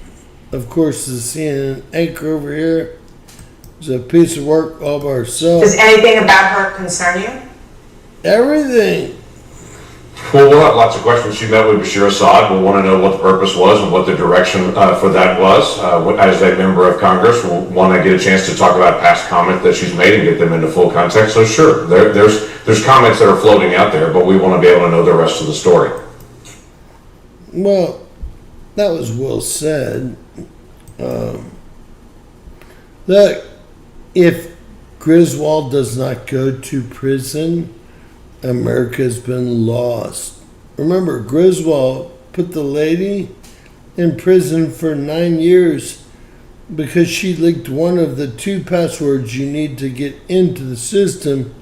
of course, the CNN anchor over here is a piece of work all by herself. Does anything about her concern you? Everything. Well, we'll have lots of questions. She met with Bashir Assad. We'll want to know what the purpose was and what the direction for that was. As a member of Congress, we'll want to get a chance to talk about past comments that she's made and get them into full context. So sure, there's comments that are floating out there, but we want to be able to know the rest of the story. Well, that was well said. Look, if Griswold does not go to prison, America's been lost. Remember, Griswold put the lady in prison for 9 years because she leaked one of the 2 passwords you need to get into the system,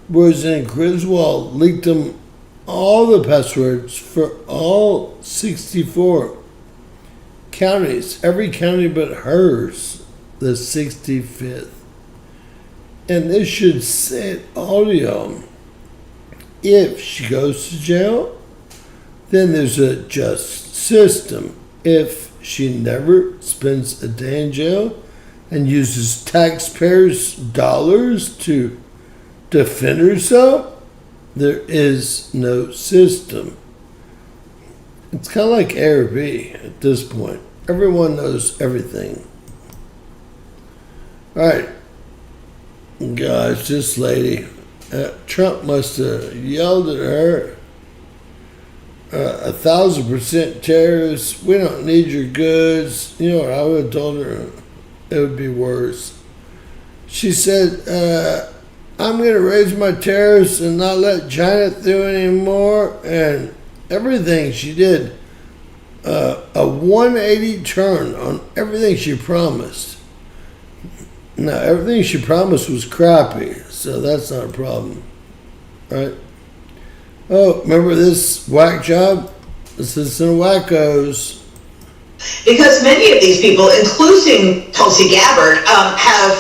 whereas in Griswold leaked them all the passwords for all 64 counties, every county but hers, the 65th. And this should say it all to y'all. If she goes to jail, then there's a just system. If she never spends a day in jail and uses taxpayers' dollars to defend herself, there is no system. It's kind of like A or B at this point. Everyone knows everything. All right. Gosh, this lady, Trump must have yelled at her, 1,000% tariffs, we don't need your goods. You know what I would have told her? It would be worse. She said, I'm going to raise my tariffs and not let China do anymore. And everything she did, a 180 turn on everything she promised. Now, everything she promised was crappy, so that's not a problem, right? Oh, remember this whack job? This is some wackos. Because many of these people, including Tulsi Gabbard, have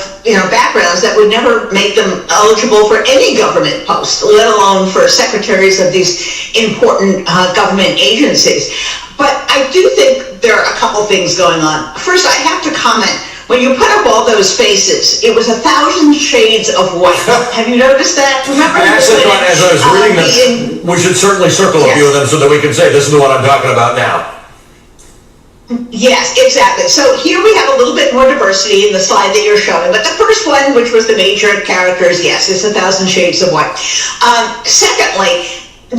backgrounds that would never make them eligible for any government post, let alone for secretaries of these important government agencies. But I do think there are a couple things going on. First, I have to comment. When you put up all those faces, it was 1,000 shades of white. Have you noticed that? Remember, I actually thought as I was reading them, we should certainly circle a few of them so that we can say this is the one I'm talking about now. Yes, exactly. So here we have a little bit more diversity in the slide that you're showing. But the first one, which was the major characters, yes, it's 1,000 shades of white. Secondly,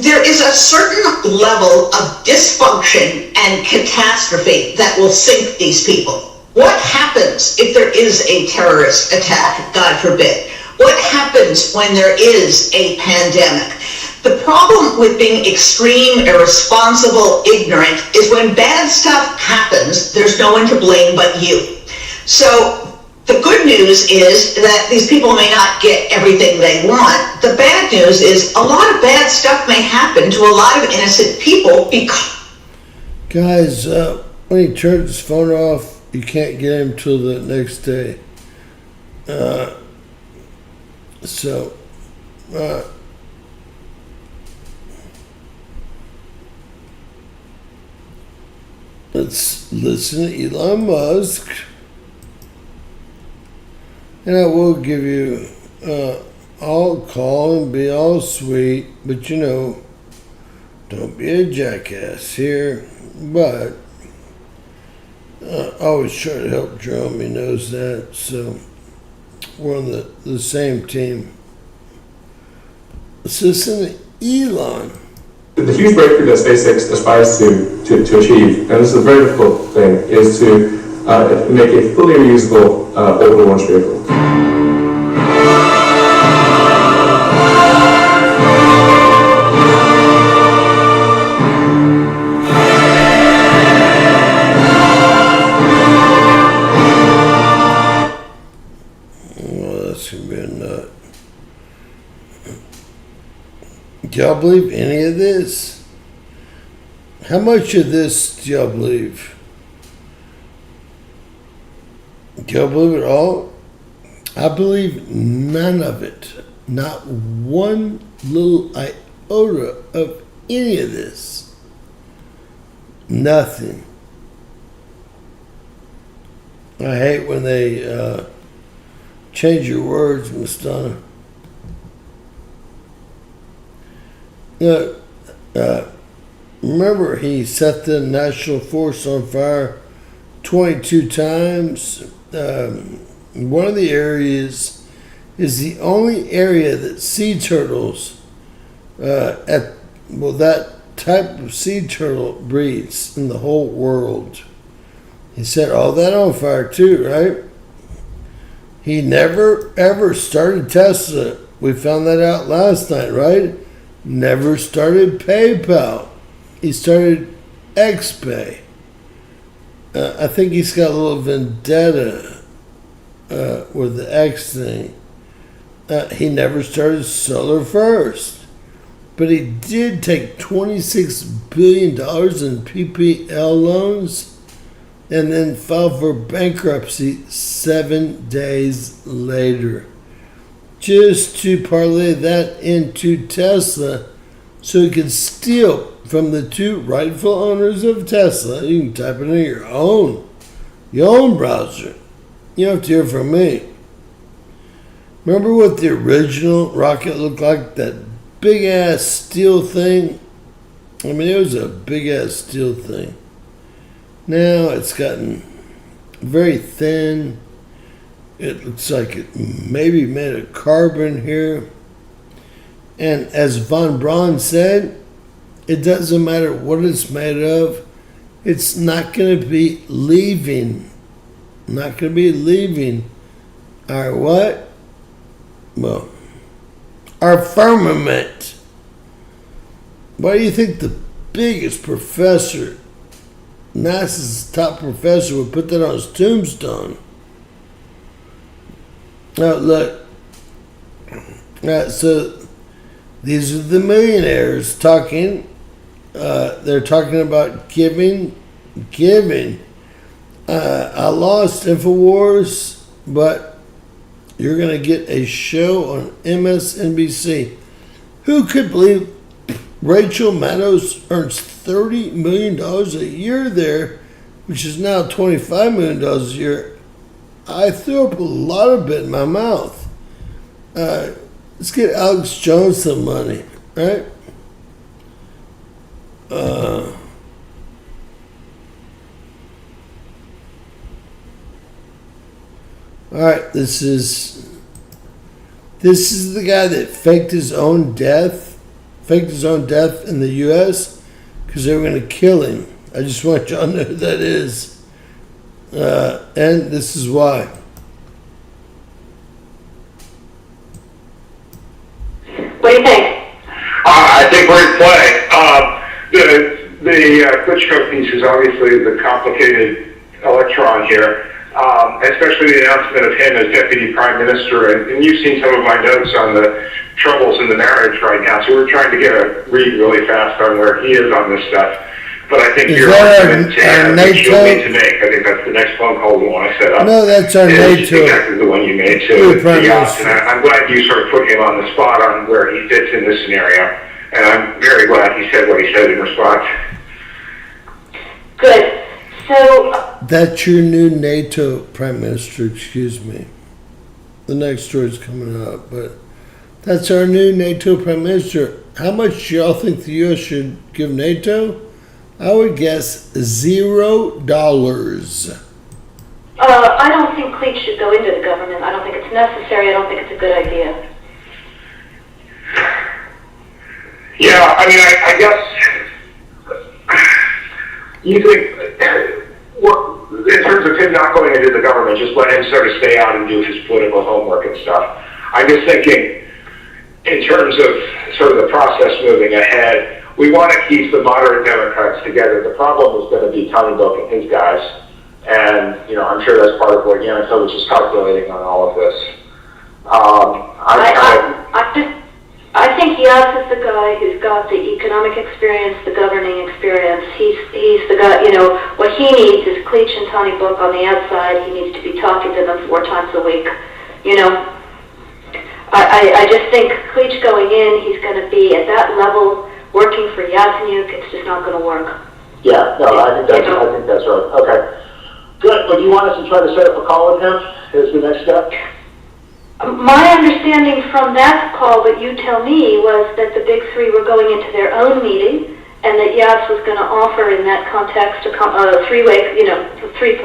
there is a certain level of dysfunction and catastrophe that will sink these people. What happens if there is a terrorist attack, God forbid? What happens when there is a pandemic? The problem with being extreme, irresponsible, ignorant is when bad stuff happens, there's no one to blame but you. So the good news is that these people may not get everything they want. The bad news is a lot of bad stuff may happen to a lot of innocent people because... Guys, when he turns his phone off, you can't get him till the next day. Let's listen to Elon Musk. And I will give you, I'll call and be all sweet, but don't be a jackass here. But I always try to help Jerome, he knows that, so we're on the same team. Let's listen to Elon. The huge breakthrough that SpaceX aspires to achieve, and this is a very difficult thing, is to make a fully reusable orbital launch vehicle. Well, that's gonna be a nut. Do y'all believe any of this? How much of this do y'all believe? Do y'all believe it all? I believe none of it. Not one little iota of any of this. Nothing. I hate when they change your words, Miss Donna. Remember, he set the national forest on fire 22 times. One of the areas is the only area that sea turtles, that type of sea turtle breeds in the whole world. He set all that on fire too, right? He never ever started Tesla. We found that out last night, right? Never started PayPal. He started XPay. I think he's got a little vendetta with the X thing. He never started Solar First. But he did take $26 billion in PPL loans and then filed for bankruptcy 7 days later. Just to parlay that into Tesla so he could steal from the two rightful owners of Tesla. You can type it in your own browser. You don't have to hear from me. Remember what the original rocket looked like? That big ass steel thing? I mean, it was a big ass steel thing. Now it's gotten very thin. It looks like it maybe made of carbon here. And as Von Braun said, it doesn't matter what it's made of. It's not going to be leaving. Not going to be leaving our what? Well, our firmament. Why do you think the biggest professor, NASA's top professor, would put that on his tombstone? Now, look. So, these are the millionaires talking. They're talking about giving. I lost InfoWars, but you're going to get a show on MSNBC. Who could believe Rachel Maddow earns $30 million a year there, which is now $25 million a year? I threw up a lot of it in my mouth. Let's get Alex Jones some money, right? All right, this is the guy that faked his own death in the U.S. because they were going to kill him. I just want y'all to know who that is. And this is why. What do you think? I think we're in play. The Klitschko piece is obviously the complicated electron here, especially the announcement of him as Deputy Prime Minister. And you've seen some of my notes on the troubles in the marriage right now, so we're trying to get a read really fast on where he is on this stuff. But I think your argument that you'll need to make, I think that's the next phone call we want to set up. No, that's our NATO. Exactly the one you made to Yass. And I'm glad you sort of put him on the spot on where he fits in this scenario. And I'm very glad he said what he said in response. Good. So... That's your new NATO Prime Minister, excuse me. The next story's coming up, but that's our new NATO Prime Minister. How much do y'all think the U.S. should give NATO? I would guess $0. I don't think Cleach should go into the government. I don't think it's necessary. I don't think it's a good idea. Yeah, I mean, I guess you think, in terms of him not going into the government, just let him sort of stay out and do his political homework and stuff. I'm just thinking, in terms of sort of the process moving ahead, we want to keep the moderate Democrats together. The problem is going to be Tony Book and his guys. And, you know, I'm sure that's part of what Yanukovych is calculating on all of this. I think Yass is the guy who's got the economic experience, the governing experience. He's the guy, you know, what he needs is Cleach and Tony Book on the outside. He needs to be talking to them 4 times a week, you know. I just think Cleach going in, he's going to be at that level working for Yatsenyuk. It's just not going to work. Yeah, no, I think that's right. Okay. Good. But do you want us to try to set up a call with him as the next step? My understanding from that call that you tell me was that the big three were going into their own meeting, and that Yass was going to offer in that context a 3-way, you know, 3+1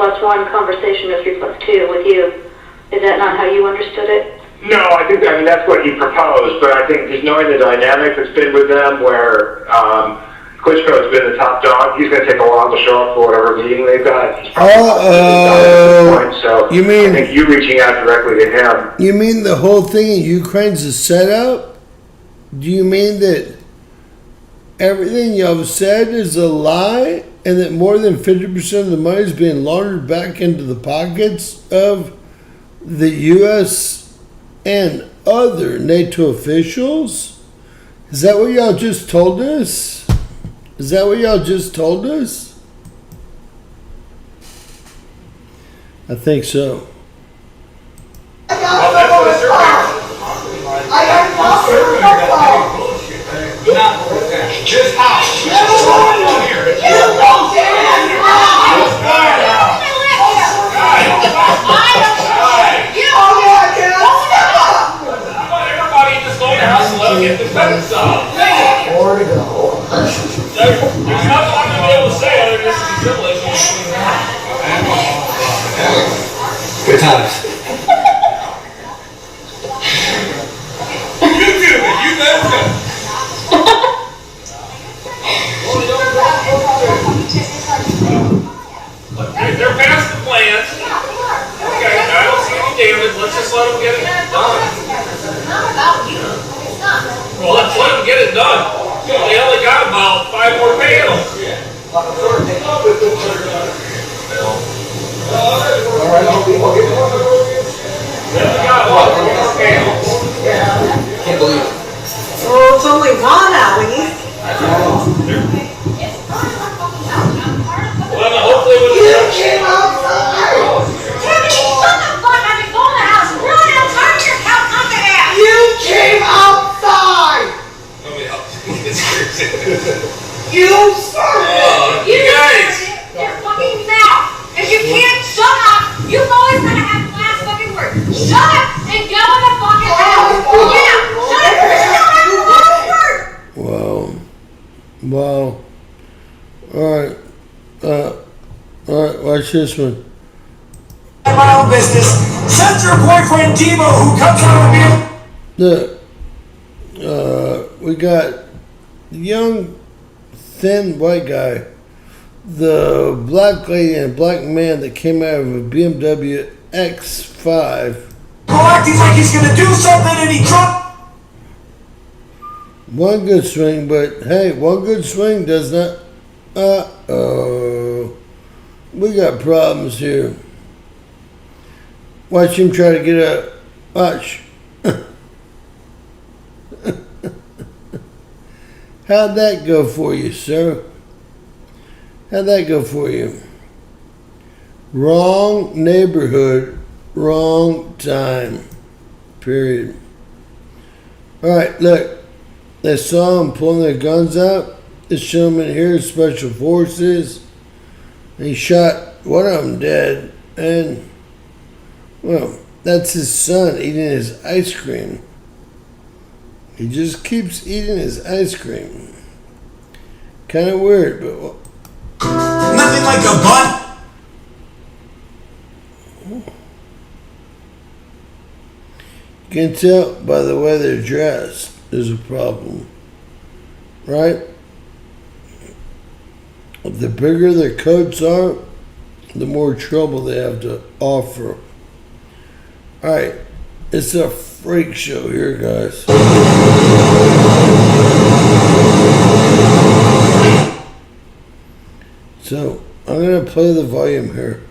conversation or 3+2 with you. Is that not how you understood it? No, I mean, that's what he proposed, but I think just knowing the dynamic that's been with them where Klitschko's been the top dog, he's going to take a while to show up for whatever meeting they've got. He's probably at this point, so I think you reaching out directly to him. You mean the whole thing in Ukraine's a setup? Do you mean that everything y'all said is a lie and that more than 50% of the money is being laundered back into the pockets of the U.S. and other NATO officials? Is that what y'all just told us? Is that what y'all just told us? I think so. There's nothing I'm going to be able to say other than this is a civil issue. Good times. You do it. You guys go. They're past the plans. Okay, I don't see any damage. Let's just let them get it done. Well, let's let them get it done. They only got about 5 more panels. Can't believe it. Oh, it's only one, Allie. Well, hopefully with you came outside. You came outside. You you guys. Your fucking mouth. If you can't shut up, you've always got to have the last fucking word. Shut up and go in the fucking house. Yeah, shut up and shut up the last word. Wow. Alright. Alright, watch this one. My own business. Send your boyfriend Debo who comes out of the Look, we got the young, thin white guy the black lady and black man that came out of a BMW X5. Acting like he's gonna do something and he dropped. One good swing, but hey, one good swing does not. We got problems here. Watch him try to get up. Watch. How'd that go for you, sir? How'd that go for you? Wrong neighborhood, wrong time. Period. Alright, look. They saw them pulling their guns out. This gentleman here is Special Forces. He shot one of them dead. And, well, that's his son eating his ice cream. He just keeps eating his ice cream. Kind of weird, but... Nothing like a gun. You can tell by the way they're dressed. There's a problem, right? The bigger their coats are, the more trouble they have to offer. All right, it's a freak show here, guys. So I'm gonna play the volume here.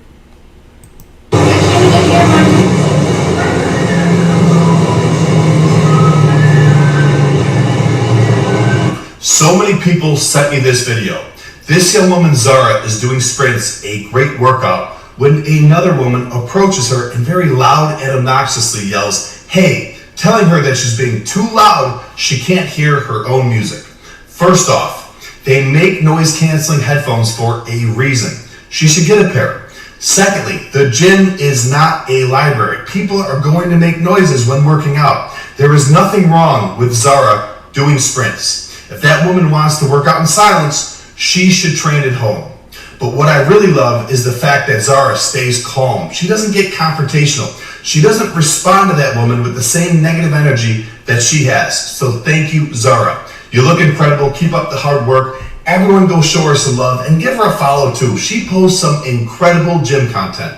So many people sent me this video. This young woman, Zara, is doing sprints, a great workout, when another woman approaches her and very loud and obnoxiously yells, "Hey," telling her that she's being too loud, she can't hear her own music. First off, they make noise-canceling headphones for a reason. She should get a pair. Secondly, the gym is not a library. People are going to make noises when working out. There is nothing wrong with Zara doing sprints. If that woman wants to work out in silence, she should train at home. But what I really love is the fact that Zara stays calm. She doesn't get confrontational. She doesn't respond to that woman with the same negative energy that she has. So thank you, Zara. You look incredible. Keep up the hard work. Everyone go show her some love and give her a follow too. She posts some incredible gym content.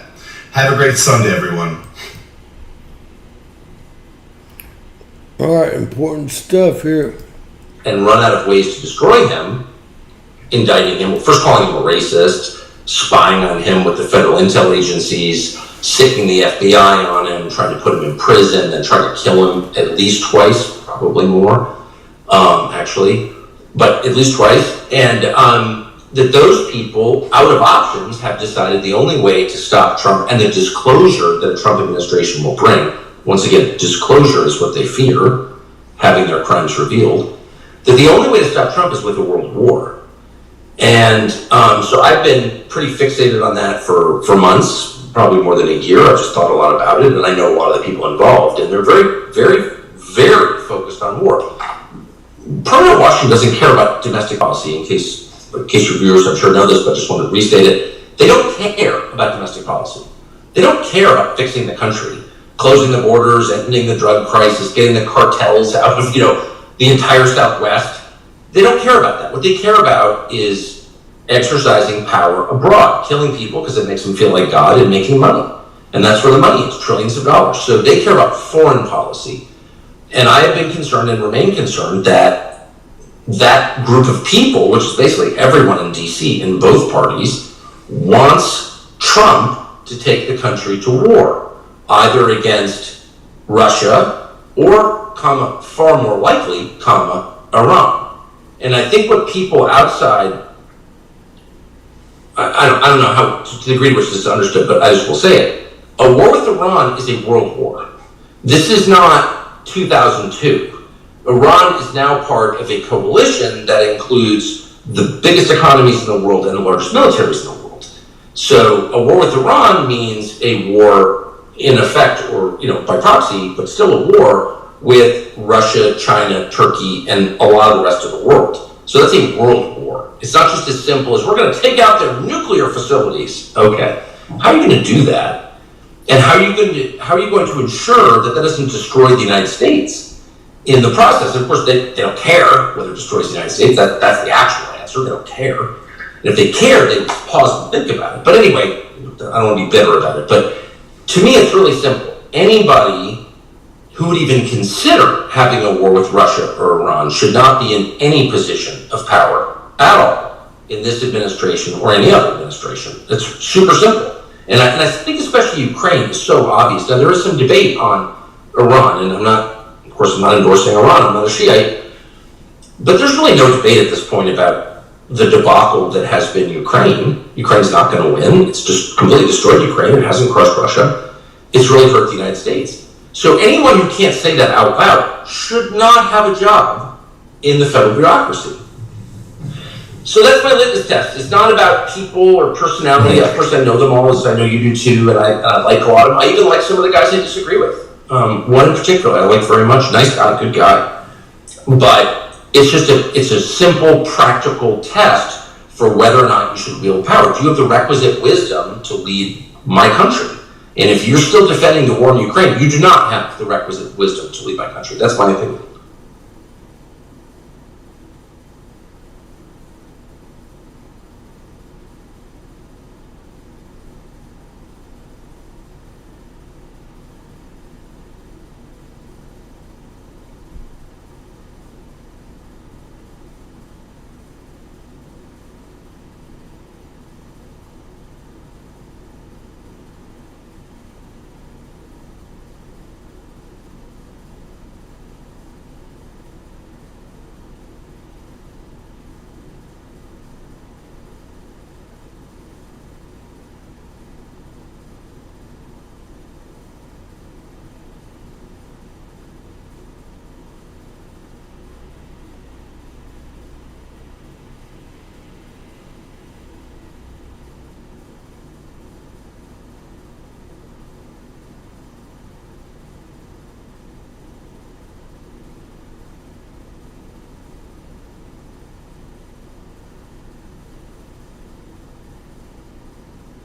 Have a great Sunday, everyone. All right, important stuff here. And run out of ways to destroy him, indicting him, first calling him a racist, spying on him with the federal intel agencies, sticking the FBI on him, trying to put him in prison, then trying to kill him at least twice, probably more, actually, but at least twice. And that those people, out of options, have decided the only way to stop Trump and the disclosure that the Trump administration will bring, once again, disclosure is what they fear, having their crimes revealed, that the only way to stop Trump is with a world war. And so I've been pretty fixated on that for months, probably more than a year. I've just thought a lot about it, and I know a lot of the people involved, and they're very, very, very focused on war. Permanent Washington doesn't care about domestic policy, in case your viewers, I'm sure, know this, but I just want to restate it. They don't care about domestic policy. They don't care about fixing the country, closing the borders, ending the drug crisis, getting the cartels out of, the entire Southwest. They don't care about that. What they care about is exercising power abroad, killing people because it makes them feel like God, and making money. And that's where the money is, trillions of dollars. So they care about foreign policy. And I have been concerned and remain concerned that that group of people, which is basically everyone in DC in both parties, wants Trump to take the country to war, either against Russia or, far more likely, Iran. And I think what people outside, I don't know how to the degree to which this is understood, but I just will say it. A war with Iran is a world war. This is not 2002. Iran is now part of a coalition that includes the biggest economies in the world and the largest militaries in the world. So a war with Iran means a war in effect, or by proxy, but still a war with Russia, China, Turkey, and a lot of the rest of the world. So that's a world war. It's not just as simple as we're going to take out their nuclear facilities. Okay, how are you going to do that? And how are you going to ensure that doesn't destroy the United States in the process? Of course, they don't care whether it destroys the United States. That's the actual answer. They don't care. And if they cared, they would pause and think about it. But anyway, I don't want to be bitter about it. But to me, it's really simple. Anybody who would even consider having a war with Russia or Iran should not be in any position of power at all in this administration or any other administration. It's super simple. And I think especially Ukraine is so obvious. Now, there is some debate on Iran, and I'm not endorsing Iran, I'm not a Shiite, but there's really no debate at this point about the debacle that has been Ukraine. Ukraine's not going to win. It's just completely destroyed Ukraine. It hasn't crushed Russia. It's really hurt the United States. So anyone who can't say that out loud should not have a job in the federal bureaucracy. So that's my litmus test. It's not about people or personality. Of course, I know them all, as I know you do too, and I like a lot of them. I even like some of the guys I disagree with. One in particular I like very much. Nice guy, good guy. But it's a simple, practical test for whether or not you should wield power. Do you have the requisite wisdom to lead my country? And if you're still defending the war in Ukraine, you do not have the requisite wisdom to lead my country. That's my opinion.